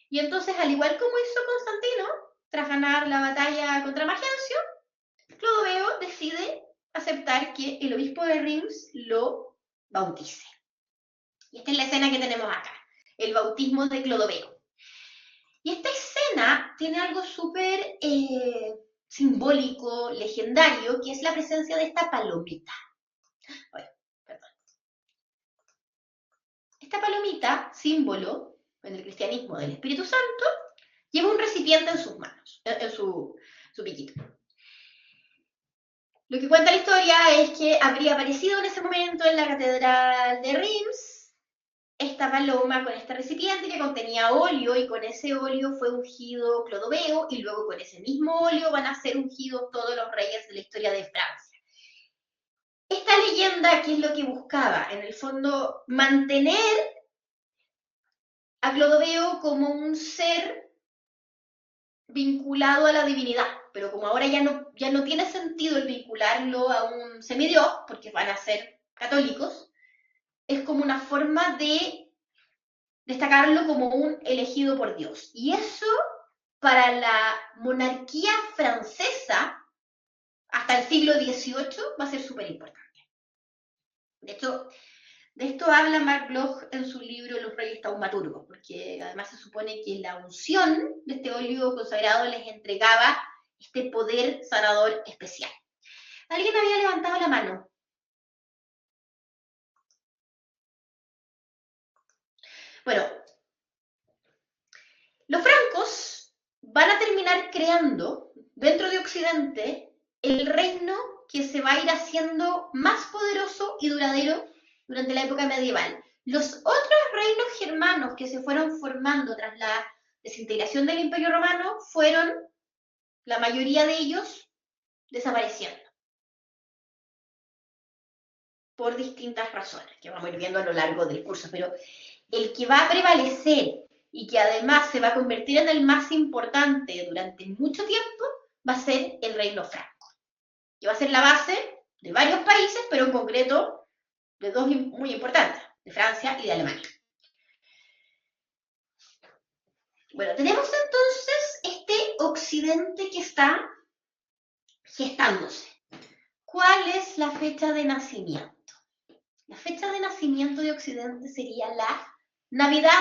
Y entonces, al igual como hizo Constantino, tras ganar la batalla contra Magencio, Clodoveo decide aceptar que el obispo de Reims lo bautice. Y esta es la escena que tenemos acá, el bautismo de Clodoveo. Y esta escena tiene algo súper simbólico, legendario, que es la presencia de esta palomita. Esta palomita, símbolo en el cristianismo del Espíritu Santo, lleva un recipiente en sus manos, en su piquito. Lo que cuenta la historia es que habría aparecido en ese momento en la catedral de Reims esta paloma con este recipiente que contenía óleo, y con ese óleo fue ungido Clodoveo, y luego con ese mismo óleo van a ser ungidos todos los reyes de la historia de Francia. Esta leyenda, ¿qué es lo que buscaba? En el fondo, mantener a Clodoveo como un ser vinculado a la divinidad, pero como ahora ya no tiene sentido el vincularlo a un semidios, porque van a ser católicos, es como una forma de destacarlo como un elegido por Dios. Y eso, para la monarquía francesa, hasta el siglo XVIII va a ser súper importante. De hecho, de esto habla Mark Bloch en su libro Los Reyes Taumaturgos, porque además se supone que la unción de este óleo consagrado les entregaba este poder sanador especial. ¿Alguien había levantado la mano? Bueno, los francos van a terminar creando dentro de Occidente el reino que se va a ir haciendo más poderoso y duradero durante la época medieval. Los otros reinos germanos que se fueron formando tras la desintegración del Imperio Romano fueron, la mayoría de ellos, desapareciendo por distintas razones, que vamos a ir viendo a lo largo del curso, pero el que va a prevalecer y que además se va a convertir en el más importante durante mucho tiempo va a ser el reino franco, que va a ser la base de varios países, pero en concreto de dos muy importantes, de Francia y de Alemania. Bueno, tenemos entonces este occidente que está gestándose. ¿Cuál es la fecha de nacimiento? La fecha de nacimiento de Occidente sería la Navidad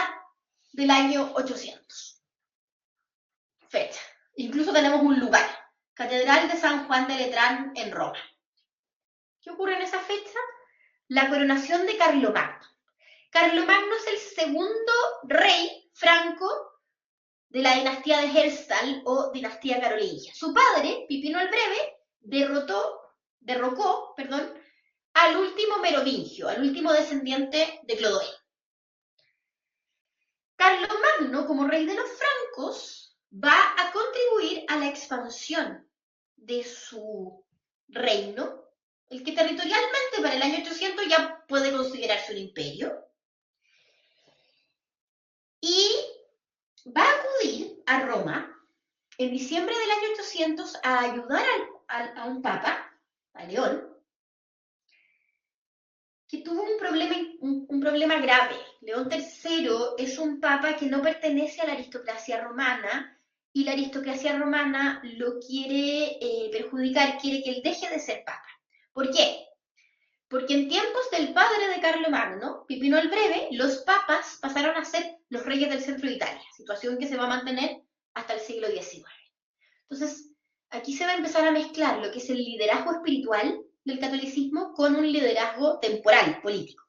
del año 800. Fecha. Incluso tenemos un lugar, Catedral de San Juan de Letrán en Roma. ¿Qué ocurre en esa fecha? La coronación de Carlomagno. Carlomagno es el segundo rey franco de la dinastía de Herstal o dinastía carolingia. Su padre, Pipino el Breve, derrocó al último merovingio, al último descendiente de Clodoveo. Carlomagno, como rey de los francos, va a contribuir a la expansión de su reino, el que territorialmente para el año 800 ya puede considerarse un imperio, y va a acudir a Roma en diciembre del año 800 a ayudar a un papa, a León, que tuvo un problema grave. León III es un papa que no pertenece a la aristocracia romana, y la aristocracia romana lo quiere perjudicar, quiere que él deje de ser papa. ¿Por qué? Porque en tiempos del padre de Carlomagno, Pipino el Breve, los papas pasaron a ser los reyes del centro de Italia, situación que se va a mantener hasta el siglo XIX. Entonces, aquí se va a empezar a mezclar lo que es el liderazgo espiritual del catolicismo con un liderazgo temporal, político.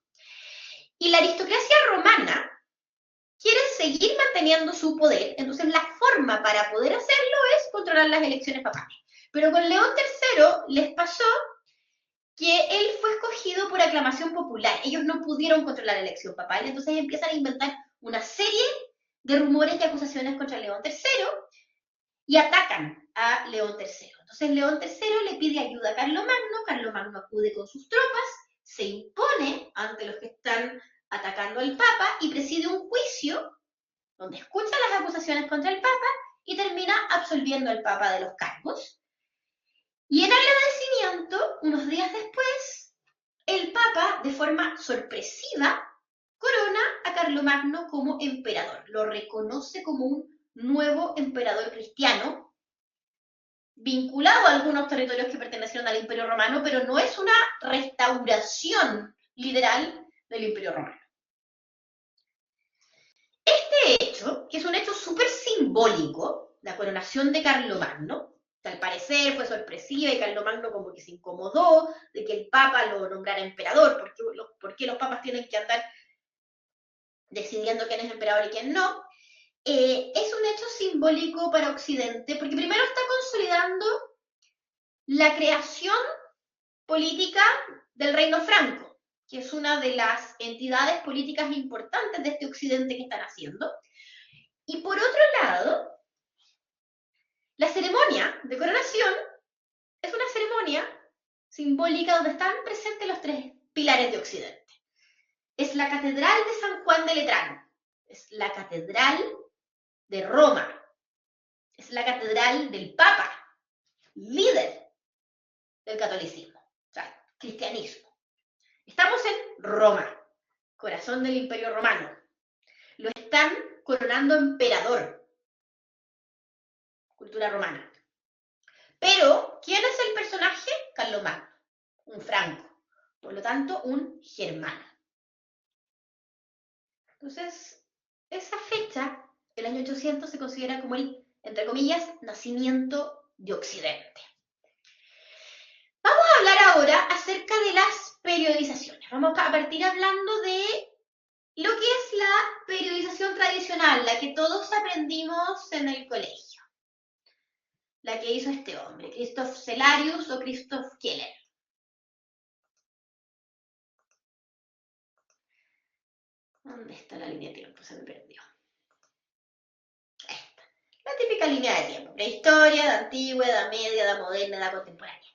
Y la aristocracia romana quiere seguir manteniendo su poder, entonces la forma para poder hacerlo es controlar las elecciones papales. Pero con León III les pasó que él fue escogido por aclamación popular. Ellos no pudieron controlar la elección papal, entonces empiezan a inventar una serie de rumores y acusaciones contra León III y atacan a León III. Entonces León III le pide ayuda a Carlomagno, Carlomagno acude con sus tropas, se impone ante los que están atacando al Papa y preside un juicio donde escucha las acusaciones contra el Papa y termina absolviendo al Papa de los cargos. Y en agradecimiento, unos días después, el Papa, de forma sorpresiva, corona a Carlomagno como emperador. Lo reconoce como un nuevo emperador cristiano, vinculado a algunos territorios que pertenecieron al Imperio Romano, pero no es una restauración literal del Imperio Romano. Este hecho, que es un hecho súper simbólico, la coronación de Carlomagno, que al parecer fue sorpresiva y Carlomagno como que se incomodó de que el Papa lo nombrara emperador, porque los papas tienen que andar decidiendo quién es emperador y quién no, es un hecho simbólico para Occidente, porque primero está consolidando la creación política del Reino Franco, que es una de las entidades políticas importantes de este Occidente que están haciendo. Y por otro lado, la ceremonia de coronación es una ceremonia simbólica donde están presentes los tres pilares de Occidente. Es la Catedral de San Juan de Letrán, es la Catedral de Roma, es la Catedral del Papa, líder del catolicismo, o sea, cristianismo. Estamos en Roma, corazón del Imperio Romano. Lo están coronando emperador, cultura romana. Pero, ¿quién es el personaje? Salomagno, un franco, por lo tanto, un germano. Entonces, esa fecha, el año 800, se considera como el, entre comillas, nacimiento de Occidente. Vamos a hablar ahora acerca de las periodizaciones. Vamos a partir hablando de lo que es la periodización tradicional, la que todos aprendimos en el colegio. La que hizo este hombre, Christoph Cellarius o Christoph Keller. ¿Dónde está la línea de tiempo? Se me perdió. Esta. La típica línea de tiempo. Prehistoria, Edad Antigua, Edad Media, Edad Moderna, Edad Contemporánea.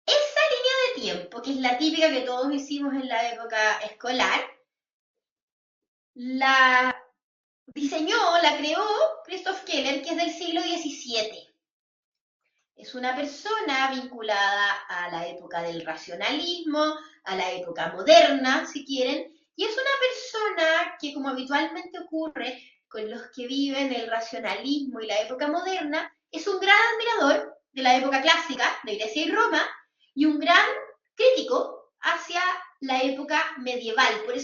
Esa línea de tiempo, que es la típica que todos hicimos en la época escolar, la diseñó, la creó Christoph Keller, que es del siglo XVII. Es una persona vinculada a la época del racionalismo, a la época moderna, si quieren, y es una persona que, como habitualmente ocurre con los que viven el racionalismo y la época moderna, es un gran admirador de la época clásica, de Grecia y Roma, y un gran crítico hacia la época medieval. Por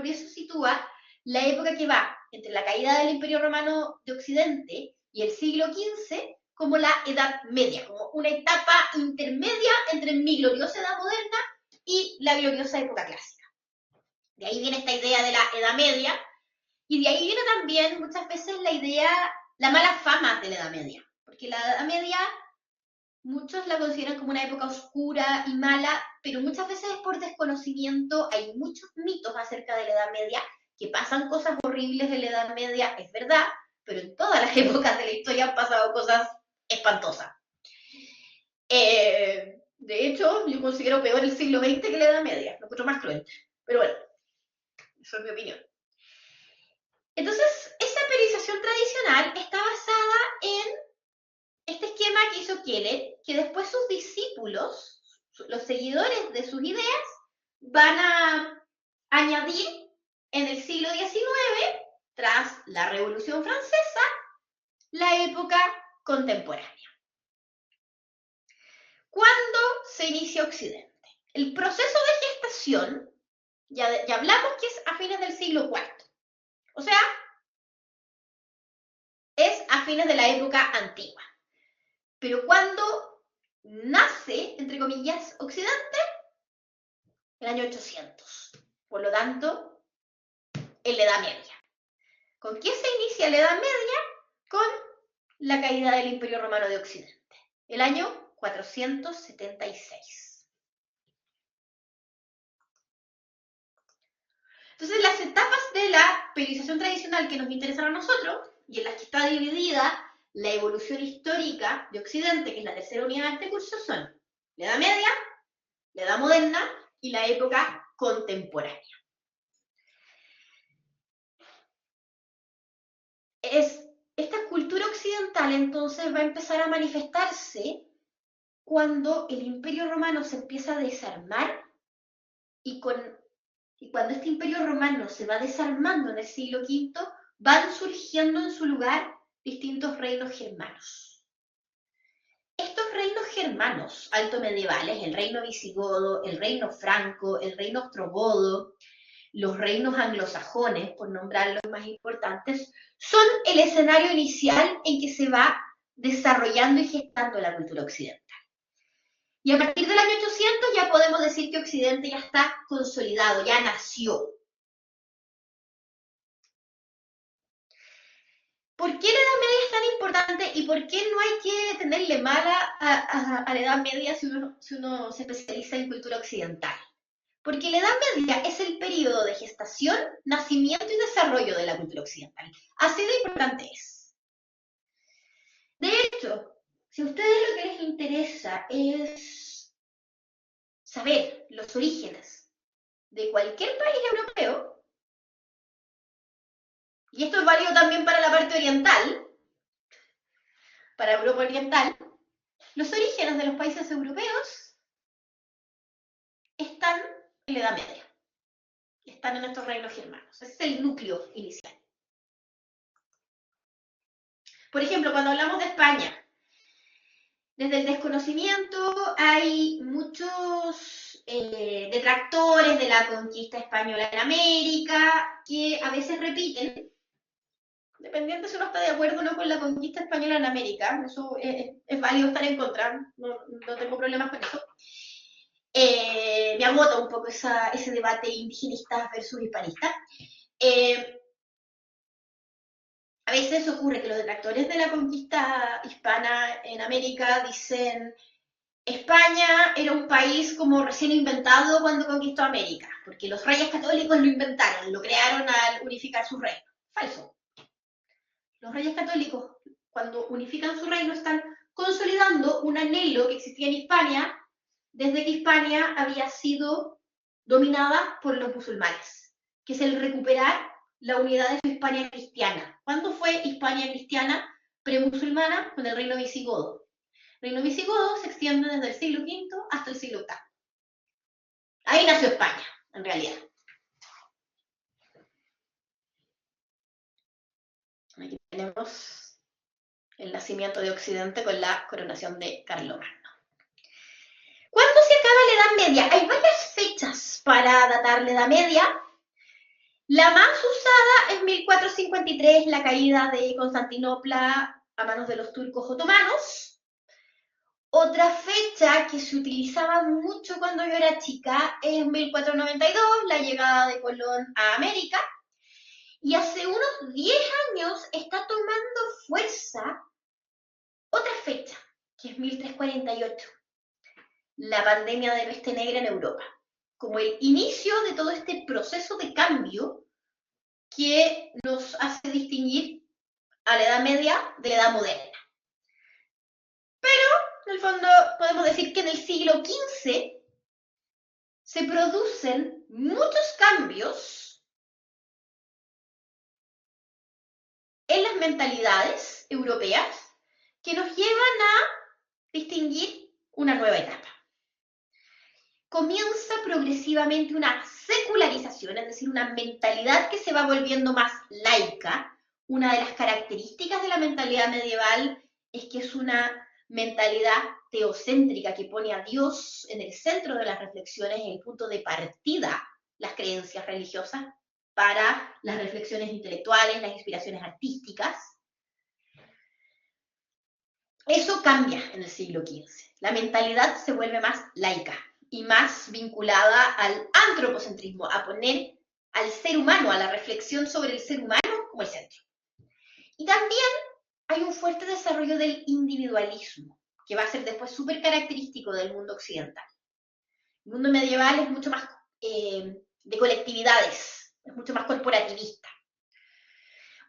eso sitúa la época que va entre la caída del Imperio Romano de Occidente y el siglo XV como la Edad Media, como una etapa intermedia entre mi gloriosa Edad Moderna y la gloriosa época clásica. De ahí viene esta idea de la Edad Media, y de ahí viene también muchas veces la idea, la mala fama de la Edad Media, porque la Edad Media muchos la consideran como una época oscura y mala, pero muchas veces es por desconocimiento. Hay muchos mitos acerca de la Edad Media, que pasan cosas horribles en la Edad Media, es verdad, pero en todas las épocas de la historia han pasado cosas espantosas. De hecho, yo considero peor el siglo XX que la Edad Media, lo encuentro más cruel, pero bueno, esa es mi opinión. Entonces, esa periodización tradicional está basada en este esquema que hizo Keller, que después sus discípulos, los seguidores de sus ideas, van a añadir en el siglo XIX, tras la Revolución Francesa, la época contemporánea. ¿Cuándo se inicia Occidente? El proceso de gestación, ya hablamos que es a fines del siglo IV. O sea, es a fines de la época antigua. Pero cuando nace, entre comillas, Occidente, el año 800. Por lo tanto, en la Edad Media. ¿Con qué se inicia la Edad Media? Con la caída del Imperio Romano de Occidente. El año 476. Entonces, las etapas de la periodización tradicional que nos interesan a nosotros, y en las que está dividida la evolución histórica de Occidente, que es la tercera unidad de este curso, son la Edad Media, la Edad Moderna y la época contemporánea. Esta cultura occidental entonces va a empezar a manifestarse cuando el Imperio Romano se empieza a desarmar y cuando este Imperio Romano se va desarmando en el siglo V, van surgiendo en su lugar distintos reinos germanos. Estos reinos germanos altomedievales, el reino visigodo, el reino franco, el reino ostrogodo, los reinos anglosajones, por nombrar los más importantes, son el escenario inicial en que se va desarrollando y gestando la cultura occidental. Y a partir del año 800 ya podemos decir que Occidente ya está consolidado, ya nació. ¿Por qué la Edad Media es tan importante y por qué no hay que tenerle mala a la Edad Media si uno se especializa en cultura occidental? Porque la Edad Media es el periodo de gestación, nacimiento y desarrollo de la cultura occidental. Así de importante es. De hecho, si a ustedes lo que les interesa es saber los orígenes de cualquier país europeo, y esto es válido también para la parte oriental, para Europa Oriental, los orígenes de los países europeos están en la Edad Media. Están en estos reinos germanos. Ese es el núcleo inicial. Por ejemplo, cuando hablamos de España, desde el desconocimiento hay muchos detractores de la conquista española en América que a veces repiten, dependiendo si uno está de acuerdo o no con la conquista española en América, eso es válido estar en contra, no tengo problemas con eso. Me agota un poco ese debate indigenista versus hispanista. A veces ocurre que los detractores de la conquista hispana en América dicen España era un país como recién inventado cuando conquistó América, porque los reyes católicos lo inventaron, lo crearon al unificar su reino. Falso. Los reyes católicos, cuando unifican su reino, están consolidando un anhelo que existía en Hispania desde que Hispania había sido dominada por los musulmanes, que es el recuperar la unidad de su Hispania cristiana. ¿Cuándo fue Hispania cristiana premusulmana? Con el reino visigodo. El reino visigodo se extiende desde el siglo V hasta el siglo VIII. Ahí nació España, en realidad. Aquí tenemos el nacimiento de Occidente con la coronación de Carlomagno. ¿Cuándo se acaba la Edad Media? Hay varias fechas para datar la Edad Media. La más usada es 1453, la caída de Constantinopla a manos de los turcos otomanos. Otra fecha que se utilizaba mucho cuando yo era chica es 1492, la llegada de Colón a América. Y hace unos 10 años está tomando fuerza otra fecha, que es 1348, la pandemia de peste negra en Europa, como el inicio de todo este proceso de cambio que nos hace distinguir a la Edad Media de la Edad Moderna. Pero, en el fondo, podemos decir que en el siglo XV se producen muchos cambios en las mentalidades europeas que nos llevan a distinguir una nueva etapa. Comienza progresivamente una secularización, es decir, una mentalidad que se va volviendo más laica. Una de las características de la mentalidad medieval es que es una mentalidad teocéntrica que pone a Dios en el centro de las reflexiones, en el punto de partida, las creencias religiosas, para las reflexiones intelectuales, las inspiraciones artísticas. Eso cambia en el siglo XV. La mentalidad se vuelve más laica y más vinculada al antropocentrismo, a poner al ser humano, a la reflexión sobre el ser humano como el centro. Y también hay un fuerte desarrollo del individualismo, que va a ser después súper característico del mundo occidental. El mundo medieval es mucho más de colectividades, es mucho más corporativista.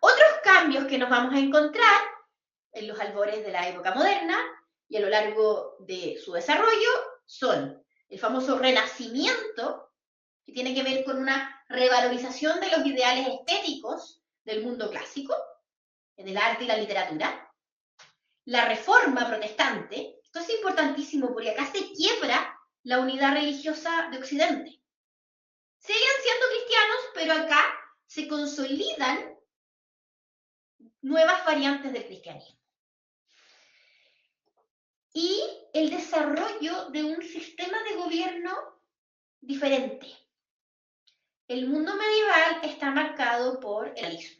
Otros cambios que nos vamos a encontrar en los albores de la época moderna y a lo largo de su desarrollo son el famoso Renacimiento, que tiene que ver con una revalorización de los ideales estéticos del mundo clásico, en el arte y la literatura. La Reforma protestante, esto es importantísimo porque acá se quiebra la unidad religiosa de Occidente. Siguen siendo cristianos, pero acá se consolidan nuevas variantes del cristianismo. Y el desarrollo de un sistema de gobierno diferente. El mundo medieval está marcado por el feudalismo.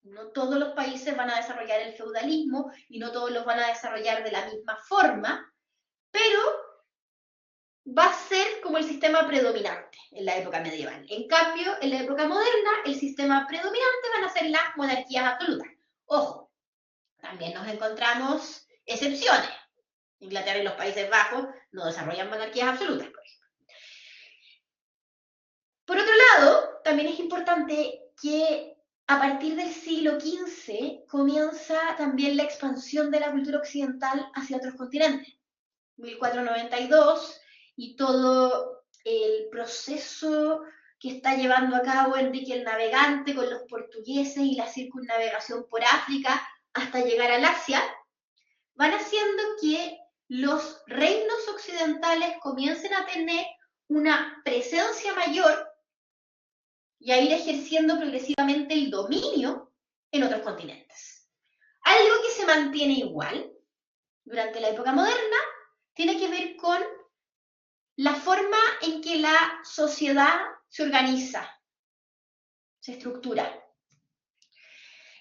No todos los países van a desarrollar el feudalismo y no todos los van a desarrollar de la misma forma, pero va a ser como el sistema predominante en la época medieval. En cambio, en la época moderna, el sistema predominante van a ser las monarquías absolutas. Ojo, también nos encontramos excepciones. Inglaterra y los Países Bajos no desarrollan monarquías absolutas, por ejemplo. Por otro lado, también es importante que a partir del siglo XV comienza también la expansión de la cultura occidental hacia otros continentes. 1492 y todo el proceso que está llevando a cabo Enrique el Navegante con los portugueses y la circunnavegación por África hasta llegar al Asia, van haciendo que los reinos occidentales comiencen a tener una presencia mayor y a ir ejerciendo progresivamente el dominio en otros continentes. Algo que se mantiene igual durante la época moderna tiene que ver con la forma en que la sociedad se organiza, se estructura.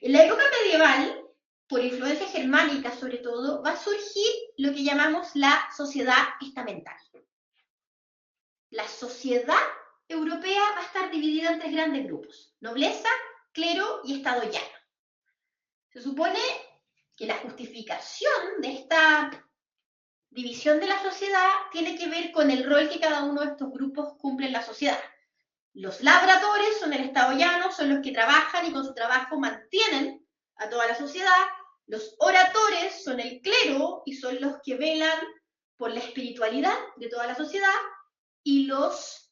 En la época medieval, por influencia germánica sobre todo, va a surgir lo que llamamos la sociedad estamental. La sociedad europea va a estar dividida en 3 grandes grupos: nobleza, clero y estado llano. Se supone que la justificación de esta división de la sociedad tiene que ver con el rol que cada uno de estos grupos cumple en la sociedad. Los labradores son el estado llano, son los que trabajan y con su trabajo mantienen a toda la sociedad. Los oradores son el clero y son los que velan por la espiritualidad de toda la sociedad. Y los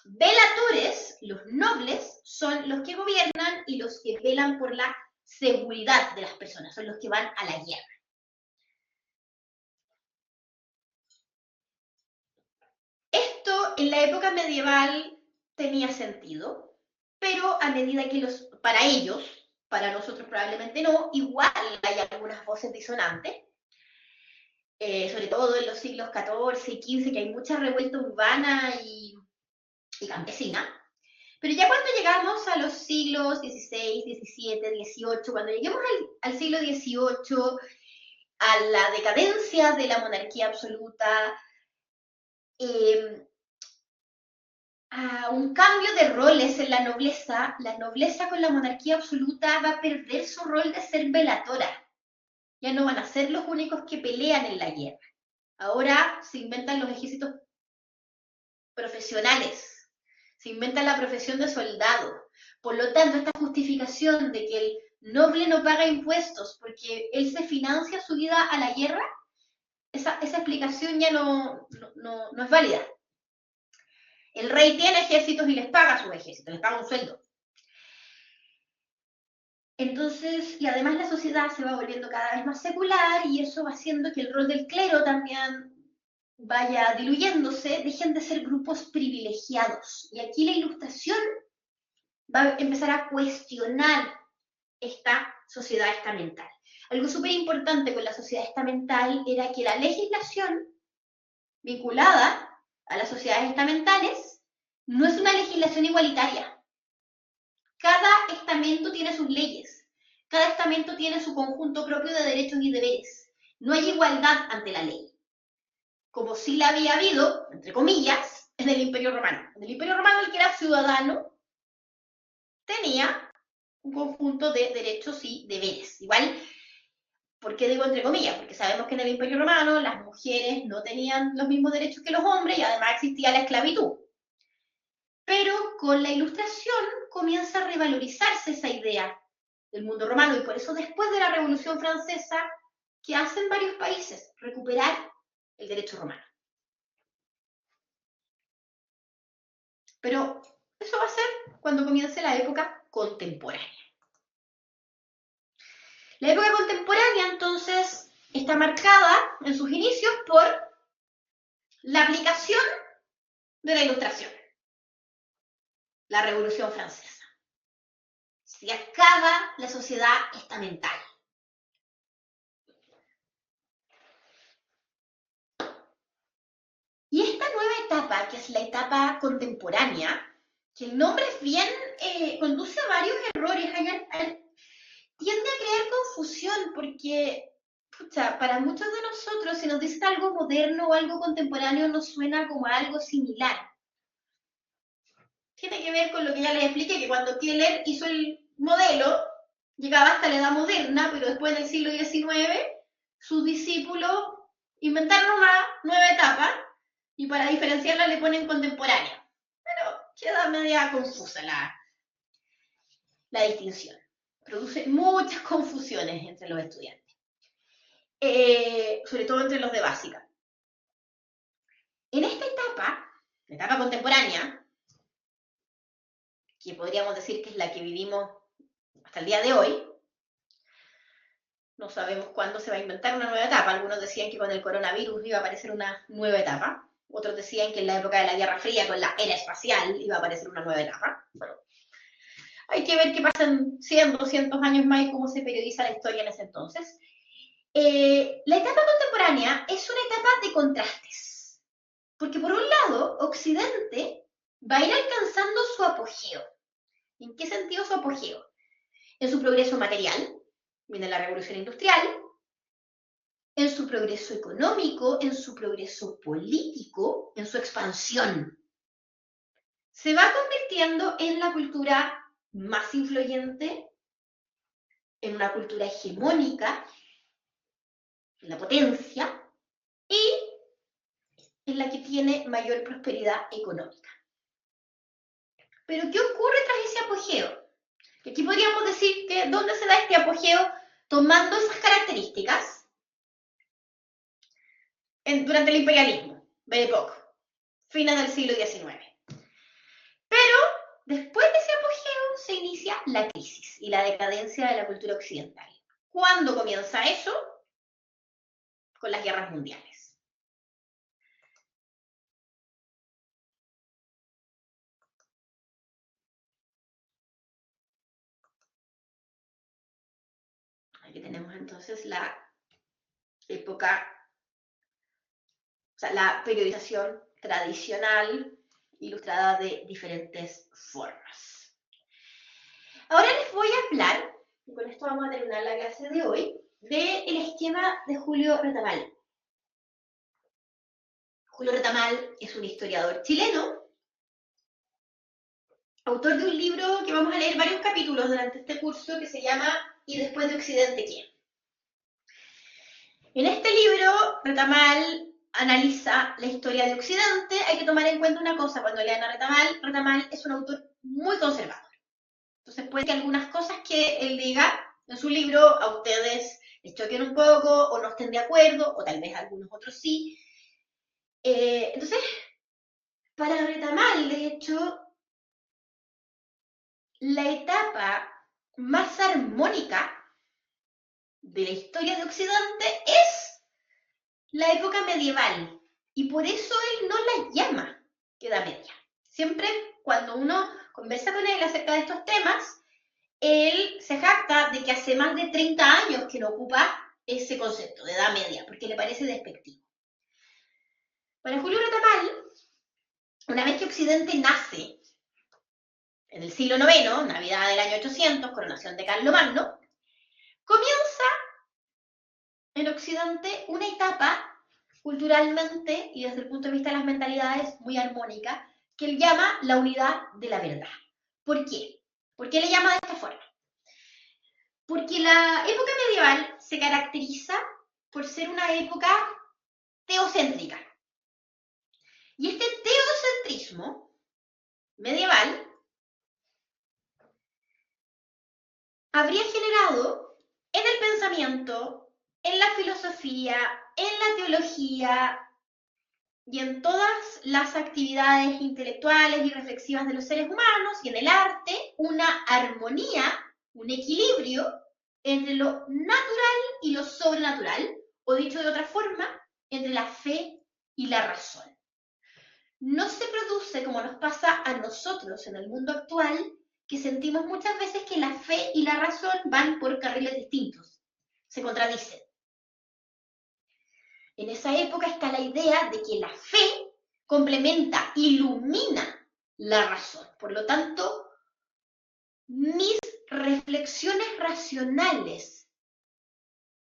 veladores, los nobles, son los que gobiernan y los que velan por la seguridad de las personas, son los que van a la guerra. Esto en la época medieval tenía sentido, pero a medida que para ellos, para nosotros probablemente no, igual hay algunas voces disonantes, sobre todo en los siglos XIV y XV, que hay mucha revuelta urbana y campesina. Pero ya cuando llegamos a los siglos XVI, XVII, XVIII, cuando lleguemos al siglo XVIII, a la decadencia de la monarquía absoluta, a un cambio de roles en la nobleza con la monarquía absoluta va a perder su rol de ser velatora. Ya no van a ser los únicos que pelean en la guerra. Ahora se inventan los ejércitos profesionales, se inventa la profesión de soldado. Por lo tanto, esta justificación de que el noble no paga impuestos porque él se financia su vida a la guerra, esa explicación ya no es válida. El rey tiene ejércitos y les paga a sus ejércitos, les paga un sueldo. Entonces, y además la sociedad se va volviendo cada vez más secular y eso va haciendo que el rol del clero también vaya diluyéndose, dejen de ser grupos privilegiados. Y aquí la Ilustración va a empezar a cuestionar esta sociedad estamental. Algo súper importante con la sociedad estamental era que la legislación vinculada a las sociedades estamentales no es una legislación igualitaria. Cada estamento tiene sus leyes, cada estamento tiene su conjunto propio de derechos y deberes. No hay igualdad ante la ley, como sí la había habido, entre comillas, en el Imperio Romano. En el Imperio Romano, el que era ciudadano tenía un conjunto de derechos y deberes. Igual, ¿por qué digo entre comillas? Porque sabemos que en el Imperio Romano las mujeres no tenían los mismos derechos que los hombres y además existía la esclavitud. Pero con la Ilustración comienza a revalorizarse esa idea del mundo romano y por eso después de la Revolución Francesa, ¿qué hacen varios países? Recuperar el derecho romano. Pero eso va a ser cuando comience la época contemporánea. La época contemporánea, entonces, está marcada en sus inicios por la aplicación de la Ilustración, la Revolución Francesa. Se acaba la sociedad estamental. Y esta nueva etapa, que es la etapa contemporánea, que el nombre es bien, conduce a varios errores, tiende a crear confusión porque, pucha, para muchos de nosotros, si nos dicen algo moderno o algo contemporáneo, nos suena como algo similar. Tiene que ver con lo que ya les expliqué, que cuando Keller hizo el modelo, llegaba hasta la edad moderna, pero después del siglo XIX, sus discípulos inventaron una nueva etapa, y para diferenciarla le ponen contemporánea. Pero queda media confusa la distinción. Produce muchas confusiones entre los estudiantes, sobre todo entre los de básica. En esta etapa, la etapa contemporánea, que podríamos decir que es la que vivimos hasta el día de hoy, no sabemos cuándo se va a inventar una nueva etapa. Algunos decían que con el coronavirus iba a aparecer una nueva etapa. Otros decían que en la época de la Guerra Fría, con la era espacial, iba a aparecer una nueva etapa. Bueno, hay que ver qué pasa en 100, 200 años más y cómo se periodiza la historia en ese entonces. La etapa contemporánea es una etapa de contrastes, porque por un lado, Occidente va a ir alcanzando su apogeo. ¿En qué sentido su apogeo? En su progreso material, viene la revolución industrial, en su progreso económico, en su progreso político, en su expansión. Se va convirtiendo en la cultura más influyente, en una cultura hegemónica, en la potencia, y en la que tiene mayor prosperidad económica. Pero ¿qué ocurre tras ese apogeo? Que aquí podríamos decir que ¿dónde se da este apogeo tomando esas características? Durante el imperialismo, BIPOC, fines del siglo XIX. Pero después de ese apogeo se inicia la crisis y la decadencia de la cultura occidental. ¿Cuándo comienza eso? Con las guerras mundiales. Aquí tenemos entonces la época, o sea, la periodización tradicional ilustrada de diferentes formas. Ahora les voy a hablar, y con esto vamos a terminar la clase de hoy, del esquema de Julio Retamal. Julio Retamal es un historiador chileno, autor de un libro que vamos a leer varios capítulos durante este curso, que se llama ¿Y después de Occidente quién? En este libro, Retamal analiza la historia de Occidente. Hay que tomar en cuenta una cosa cuando lean a Retamal. Retamal es un autor muy conservador. Entonces puede que algunas cosas que él diga en su libro a ustedes les choquen un poco o no estén de acuerdo, o tal vez algunos otros sí. Entonces, para Retamal, de hecho, la etapa más armónica de la historia de Occidente es la época medieval, y por eso él no la llama Edad Media. Siempre cuando uno conversa con él acerca de estos temas, él se jacta de que hace más de 30 años que no ocupa ese concepto de Edad Media, porque le parece despectivo. Para Julio Retamal, una vez que Occidente nace en el siglo IX, Navidad del año 800, coronación de Carlomagno, comienza en Occidente una etapa culturalmente y desde el punto de vista de las mentalidades muy armónica, que él llama la unidad de la verdad. ¿Por qué? ¿Por qué le llama de esta forma? Porque la época medieval se caracteriza por ser una época teocéntrica. Y este teocentrismo medieval habría generado en el pensamiento, en la filosofía, en la teología y en todas las actividades intelectuales y reflexivas de los seres humanos y en el arte, una armonía, un equilibrio entre lo natural y lo sobrenatural, o dicho de otra forma, entre la fe y la razón. No se produce como nos pasa a nosotros en el mundo actual, que sentimos muchas veces que la fe y la razón van por carriles distintos, se contradicen. En esa época está la idea de que la fe complementa, ilumina la razón. Por lo tanto, mis reflexiones racionales,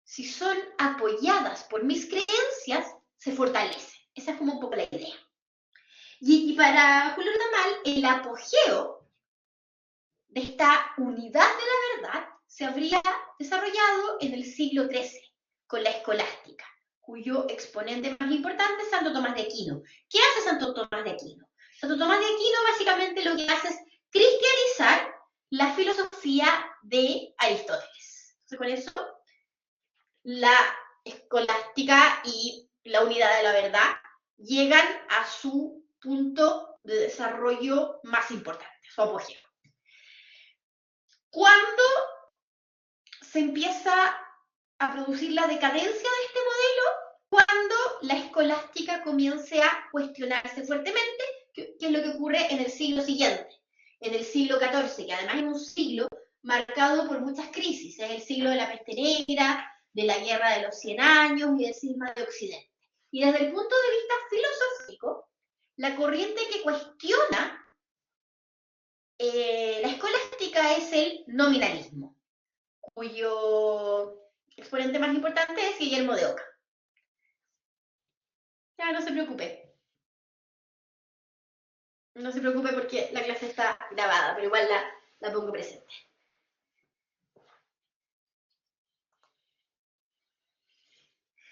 si son apoyadas por mis creencias, se fortalecen. Esa es como un poco la idea. Y para Julio Retamal, el apogeo de esta unidad de la verdad se habría desarrollado en el siglo XIII, con la escolástica, cuyo exponente más importante es Santo Tomás de Aquino. ¿Qué hace Santo Tomás de Aquino? Santo Tomás de Aquino básicamente lo que hace es cristianizar la filosofía de Aristóteles. Entonces, con eso, la escolástica y la unidad de la verdad llegan a su punto de desarrollo más importante, su apogeo. ¿Cuándo se empieza a producir la decadencia de este modelo? Cuando la escolástica comience a cuestionarse fuertemente, que es lo que ocurre en el siglo siguiente, en el siglo XIV, que además es un siglo marcado por muchas crisis. Es el siglo de la peste negra, de la Guerra de los 100 Años y del cisma de Occidente. Y desde el punto de vista filosófico, la corriente que cuestiona la escolástica es el nominalismo, cuyo exponente más importante es Guillermo de Oca. Ya, no se preocupe. No se preocupe porque la clase está grabada, pero igual la pongo presente.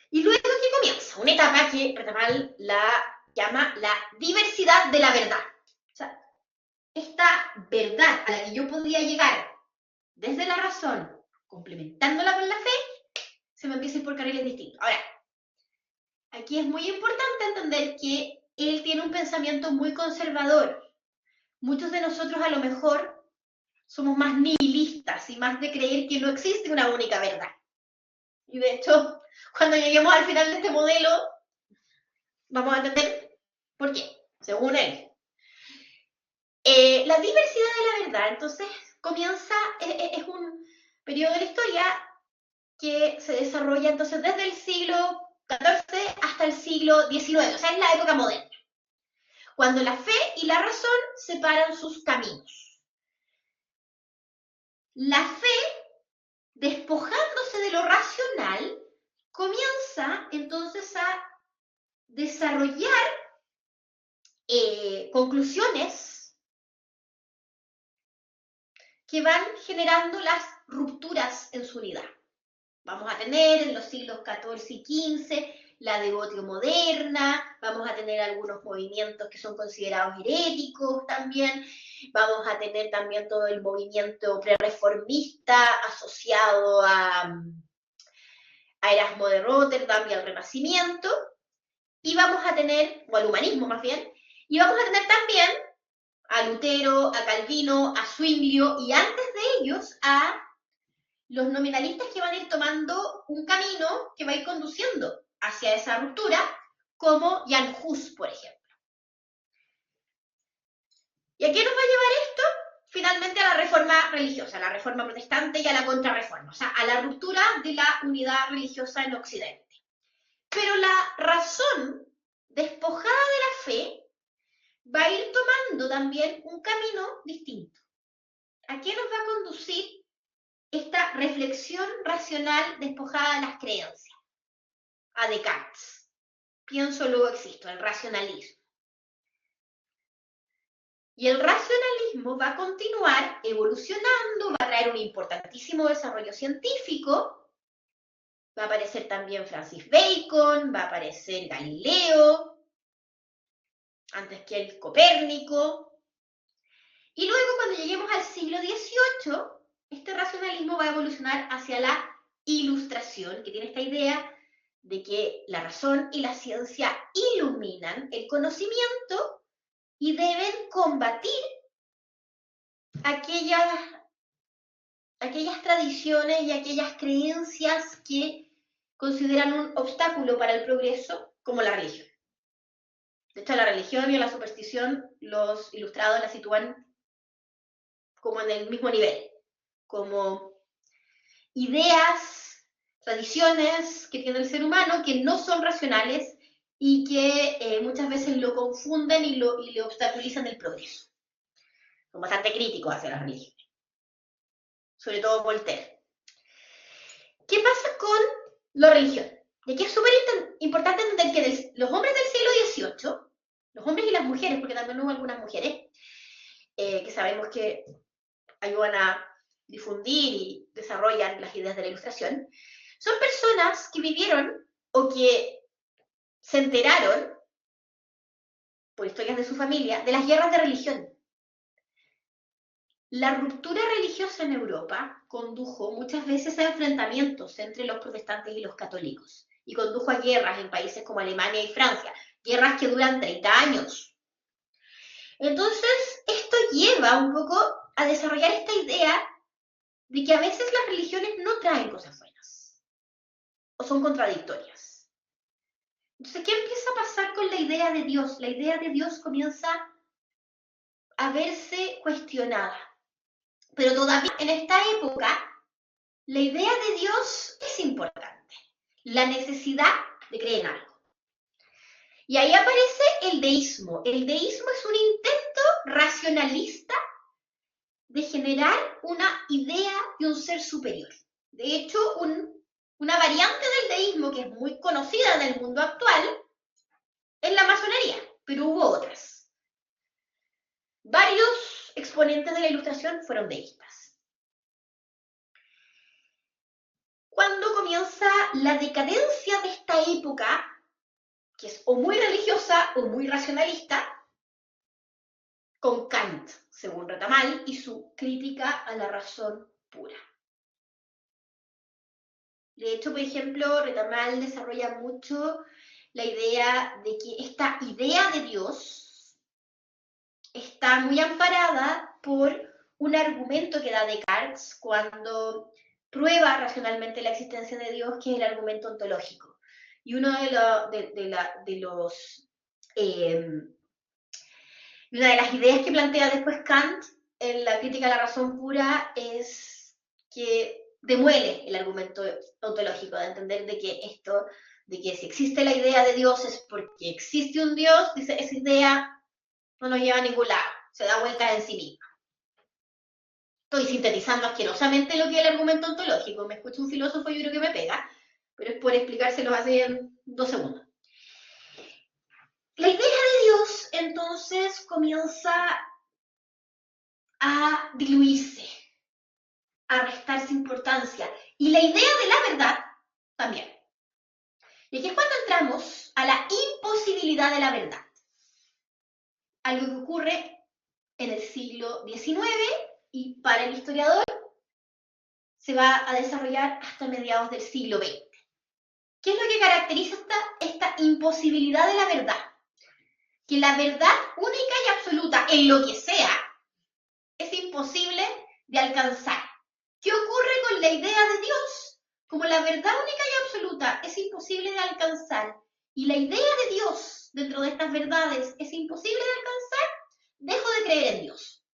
Y luego que comienza una etapa que Retamal la llama la diversidad de la verdad. O sea, esta verdad a la que yo podría llegar desde la razón, complementándola con la fe, se me empieza a ir por carriles distintos. Ahora, aquí es muy importante entender que él tiene un pensamiento muy conservador. Muchos de nosotros a lo mejor somos más nihilistas y más de creer que no existe una única verdad. Y de hecho, cuando lleguemos al final de este modelo, vamos a entender por qué, según él. La diversidad de la verdad, entonces, comienza, es un periodo de la historia que se desarrolla entonces desde el siglo XIV hasta el siglo XIX, o sea, es la época moderna, cuando la fe y la razón separan sus caminos. La fe, despojándose de lo racional, comienza entonces a desarrollar conclusiones que van generando las rupturas en su unidad. Vamos a tener en los siglos XIV y XV la devotio moderna, vamos a tener algunos movimientos que son considerados heréticos también, vamos a tener también todo el movimiento prerreformista asociado a Erasmo de Rotterdam y al Renacimiento, y vamos a tener, o al humanismo más bien, y vamos a tener también a Lutero, a Calvino, a Zwinglio, y antes de ellos a los nominalistas que van a ir tomando un camino que va a ir conduciendo hacia esa ruptura, como Jan Hus, por ejemplo. ¿Y a qué nos va a llevar esto? Finalmente a la reforma religiosa, a la reforma protestante y a la contrarreforma, o sea, a la ruptura de la unidad religiosa en Occidente. Pero la razón, despojada de la fe, va a ir tomando también un camino distinto. ¿A qué nos va a conducir esta reflexión racional despojada de las creencias? A Descartes. Pienso, luego existo, el racionalismo. Y el racionalismo va a continuar evolucionando, va a traer un importantísimo desarrollo científico. Va a aparecer también Francis Bacon, va a aparecer Galileo, antes que el Copérnico. Y luego, cuando lleguemos al siglo XVIII, este racionalismo va a evolucionar hacia la ilustración, que tiene esta idea de que la razón y la ciencia iluminan el conocimiento y deben combatir aquellas tradiciones y aquellas creencias que consideran un obstáculo para el progreso, como la religión. De hecho, la religión y la superstición, los ilustrados la sitúan como en el mismo nivel, como ideas, tradiciones que tiene el ser humano que no son racionales y que muchas veces lo confunden y le obstaculizan el progreso. Son bastante críticos hacia las religiones, sobre todo Voltaire. ¿Qué pasa con la religión? Y aquí es súper importante entender que los hombres del siglo XVIII, los hombres y las mujeres, porque también hubo algunas mujeres que sabemos que ayudan a difundir y desarrollan las ideas de la ilustración, son personas que vivieron o que se enteraron, por historias de su familia, de las guerras de religión. La ruptura religiosa en Europa condujo muchas veces a enfrentamientos entre los protestantes y los católicos, y condujo a guerras en países como Alemania y Francia, guerras que duran 30 años. Entonces, esto lleva un poco a desarrollar esta idea de que a veces las religiones no traen cosas buenas, o son contradictorias. Entonces, ¿qué empieza a pasar con la idea de Dios? La idea de Dios comienza a verse cuestionada. Pero todavía en esta época, la idea de Dios es importante, la necesidad de creer en algo. Y ahí aparece el deísmo. El deísmo es un intento racionalista de generar una idea de un ser superior. De hecho, una variante del deísmo que es muy conocida en el mundo actual es la masonería, pero hubo otras. Varios exponentes de la Ilustración fueron deístas. Cuando comienza la decadencia de esta época, que es o muy religiosa o muy racionalista, con Kant, según Retamal, y su crítica a la razón pura. De hecho, por ejemplo, Retamal desarrolla mucho la idea de que esta idea de Dios está muy amparada por un argumento que da Descartes cuando prueba racionalmente la existencia de Dios, que es el argumento ontológico. Y una de las ideas que plantea después Kant en la crítica a la razón pura es que demuele el argumento ontológico, de entender de que si existe la idea de Dios es porque existe un Dios, dice, esa idea no nos lleva a ningún lado, se da vuelta en sí misma. Estoy sintetizando asquerosamente lo que es el argumento ontológico, me escucha un filósofo y yo creo que me pega, pero es por explicárselo así en 2 segundos. La idea de Dios entonces comienza a diluirse, a restarse importancia, y la idea de la verdad también. Y aquí es cuando entramos a la imposibilidad de la verdad, algo que ocurre en el siglo XIX y para el historiador se va a desarrollar hasta mediados del siglo XX. ¿Qué es lo que caracteriza esta imposibilidad de la verdad? Que la verdad única y absoluta en lo que sea es imposible de alcanzar. ¿Qué ocurre con la idea de Dios? Como la verdad única y absoluta es imposible de alcanzar y la idea de Dios dentro de estas verdades es imposible de alcanzar, dejo de creer en Dios.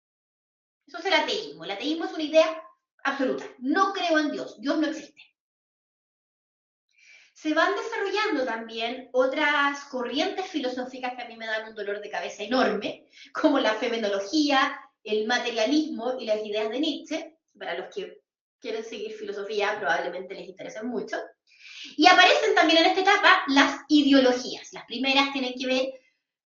Eso es el ateísmo. El ateísmo es una idea absoluta. No creo en Dios. Dios no existe. Se van desarrollando también otras corrientes filosóficas que a mí me dan un dolor de cabeza enorme, como la fenomenología, el materialismo y las ideas de Nietzsche. Para los que quieren seguir filosofía probablemente les interesen mucho. Y aparecen también en esta etapa las ideologías. Las primeras tienen que ver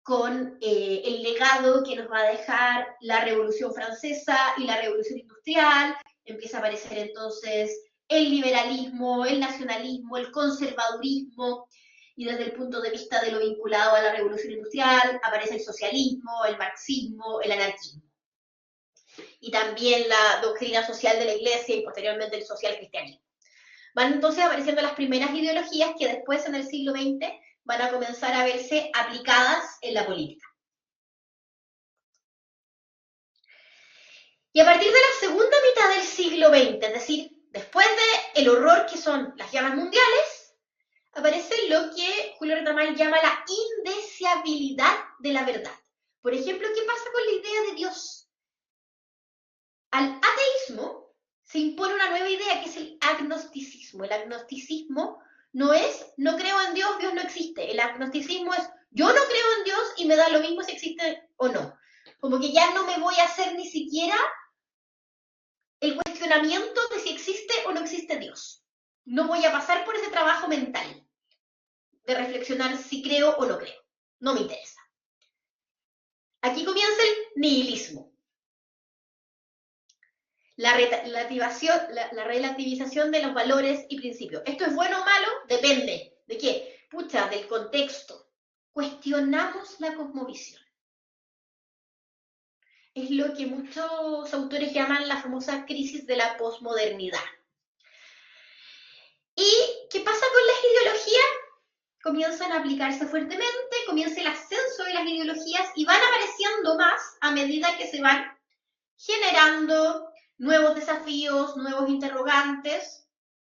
con el legado que nos va a dejar la Revolución Francesa y la Revolución Industrial. Empieza a aparecer entonces el liberalismo, el nacionalismo, el conservadurismo, y desde el punto de vista de lo vinculado a la Revolución Industrial, aparece el socialismo, el marxismo, el anarquismo. Y también la doctrina social de la Iglesia y posteriormente el social cristianismo. Van entonces apareciendo las primeras ideologías que después en el siglo XX van a comenzar a verse aplicadas en la política. Y a partir de la segunda mitad del siglo XX, es decir, después del horror que son las guerras mundiales, aparece lo que Julio Retamal llama la indeseabilidad de la verdad. Por ejemplo, ¿qué pasa con la idea de Dios? Al ateísmo se impone una nueva idea que es el agnosticismo. El agnosticismo no es no creo en Dios, Dios no existe. El agnosticismo es yo no creo en Dios y me da lo mismo si existe o no. Como que ya no me voy a hacer ni siquiera el cuestionamiento de si existe o no existe Dios. No voy a pasar por ese trabajo mental de reflexionar si creo o no creo. No me interesa. Aquí comienza el nihilismo. La relativización de los valores y principios. ¿Esto es bueno o malo? Depende. ¿De qué? Pucha, del contexto. Cuestionamos la cosmovisión. Es lo que muchos autores llaman la famosa crisis de la posmodernidad. ¿Y qué pasa con las ideologías? Comienzan a aplicarse fuertemente, comienza el ascenso de las ideologías y van apareciendo más a medida que se van generando nuevos desafíos, nuevos interrogantes.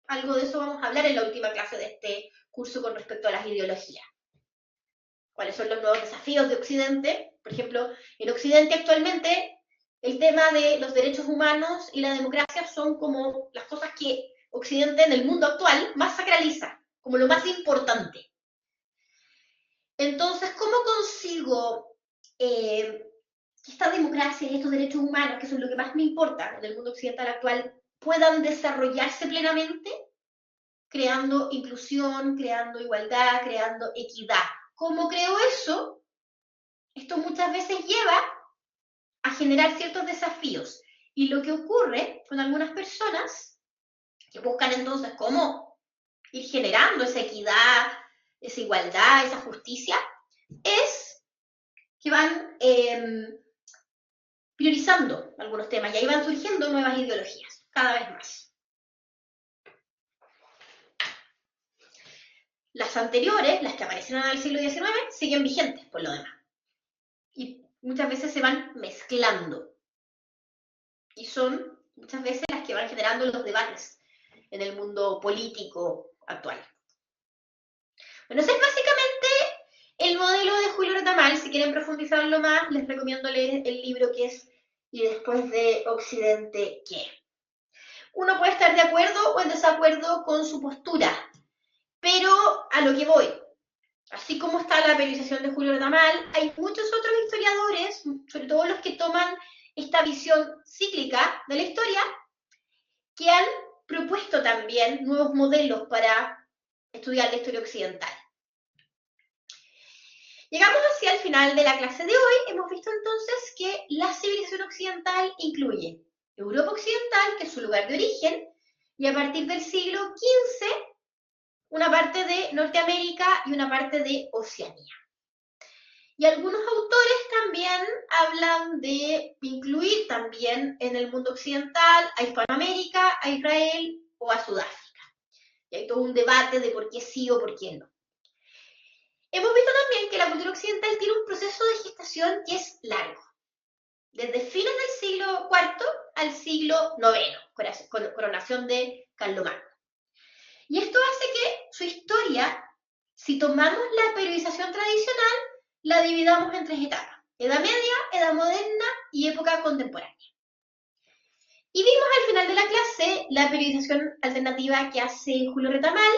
Algo de eso vamos a hablar en la última clase de este curso con respecto a las ideologías. ¿Cuáles son los nuevos desafíos de Occidente? Por ejemplo, en Occidente actualmente el tema de los derechos humanos y la democracia son como las cosas que Occidente en el mundo actual más sacraliza, como lo más importante. Entonces, ¿cómo consigo que esta democracia y estos derechos humanos, que son lo que más me importa en el mundo occidental actual, puedan desarrollarse plenamente? Creando inclusión, creando igualdad, creando equidad. ¿Cómo creo eso? Esto muchas veces lleva a generar ciertos desafíos. Y lo que ocurre con algunas personas que buscan entonces cómo ir generando esa equidad, esa igualdad, esa justicia, es que van priorizando algunos temas y ahí van surgiendo nuevas ideologías, cada vez más. Las anteriores, las que aparecieron en el siglo XIX, siguen vigentes por lo demás. Y muchas veces se van mezclando. Y son muchas veces las que van generando los debates en el mundo político actual. Bueno, ese es básicamente el modelo de Julio Retamal. Si quieren profundizarlo más, les recomiendo leer el libro que es Y después de Occidente, ¿qué? Uno puede estar de acuerdo o en desacuerdo con su postura, pero a lo que voy, así como está la periodización de Julio Retamal, hay muchos otros historiadores, sobre todo los que toman esta visión cíclica de la historia, que han propuesto también nuevos modelos para estudiar la historia occidental. Llegamos hacia el final de la clase de hoy. Hemos visto entonces que la civilización occidental incluye Europa occidental, que es su lugar de origen, y a partir del siglo XV, una parte de Norteamérica y una parte de Oceanía. Y algunos autores también hablan de incluir también en el mundo occidental a Hispanoamérica, a Israel o a Sudáfrica. Y hay todo un debate de por qué sí o por qué no. Hemos visto también que la cultura occidental tiene un proceso de gestación que es largo, desde fines del siglo IV al siglo IX, coronación de Carlomagno. Y esto hace que su historia, si tomamos la periodización tradicional, la dividamos en tres etapas: Edad Media, Edad Moderna y época contemporánea. Y vimos al final de la clase la periodización alternativa que hace Julio Retamal,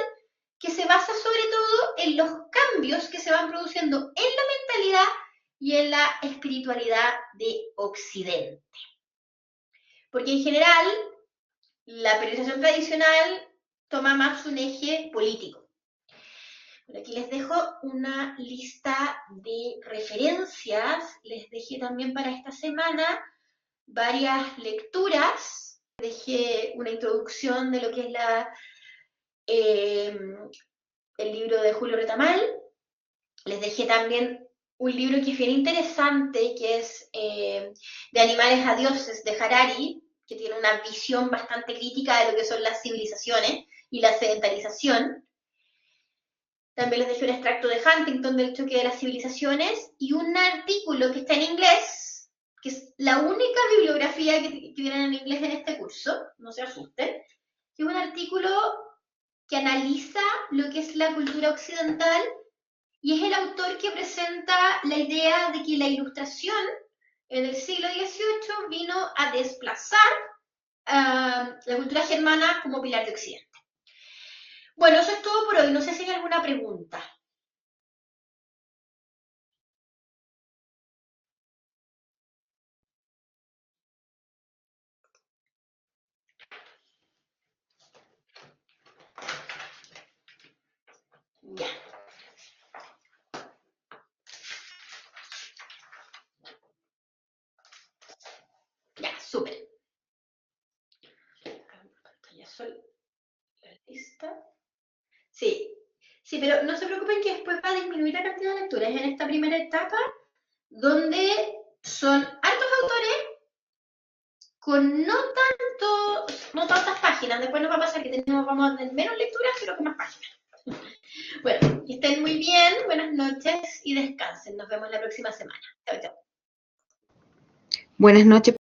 que se basa sobre todo en los cambios que se van produciendo en la mentalidad y en la espiritualidad de Occidente. Porque en general, la periodización tradicional toma más un eje político. Bueno, aquí les dejo una lista de referencias, les dejé también para esta semana varias lecturas, dejé una introducción de lo que es el libro de Julio Retamal, les dejé también un libro que es bien interesante, que es De animales a dioses, de Harari, que tiene una visión bastante crítica de lo que son las civilizaciones y la sedentarización. También les dejé un extracto de Huntington del choque de las civilizaciones y un artículo que está en inglés, que es la única bibliografía que tienen en inglés en este curso, no se asusten, que es un artículo que analiza lo que es la cultura occidental y es el autor que presenta la idea de que la ilustración en el siglo XVIII vino a desplazar la cultura germana como pilar de Occidente. Bueno, eso es todo por hoy. No sé si hay alguna pregunta. Ya. Ya, súper. Ya son la lista. Sí, sí, pero no se preocupen que después va a disminuir la cantidad de lecturas en esta primera etapa, donde son hartos autores con no tantas páginas. Después nos va a pasar que vamos a tener menos lecturas, pero con más páginas. Bueno, que estén muy bien, buenas noches y descansen. Nos vemos la próxima semana. Chao, chao. Buenas noches.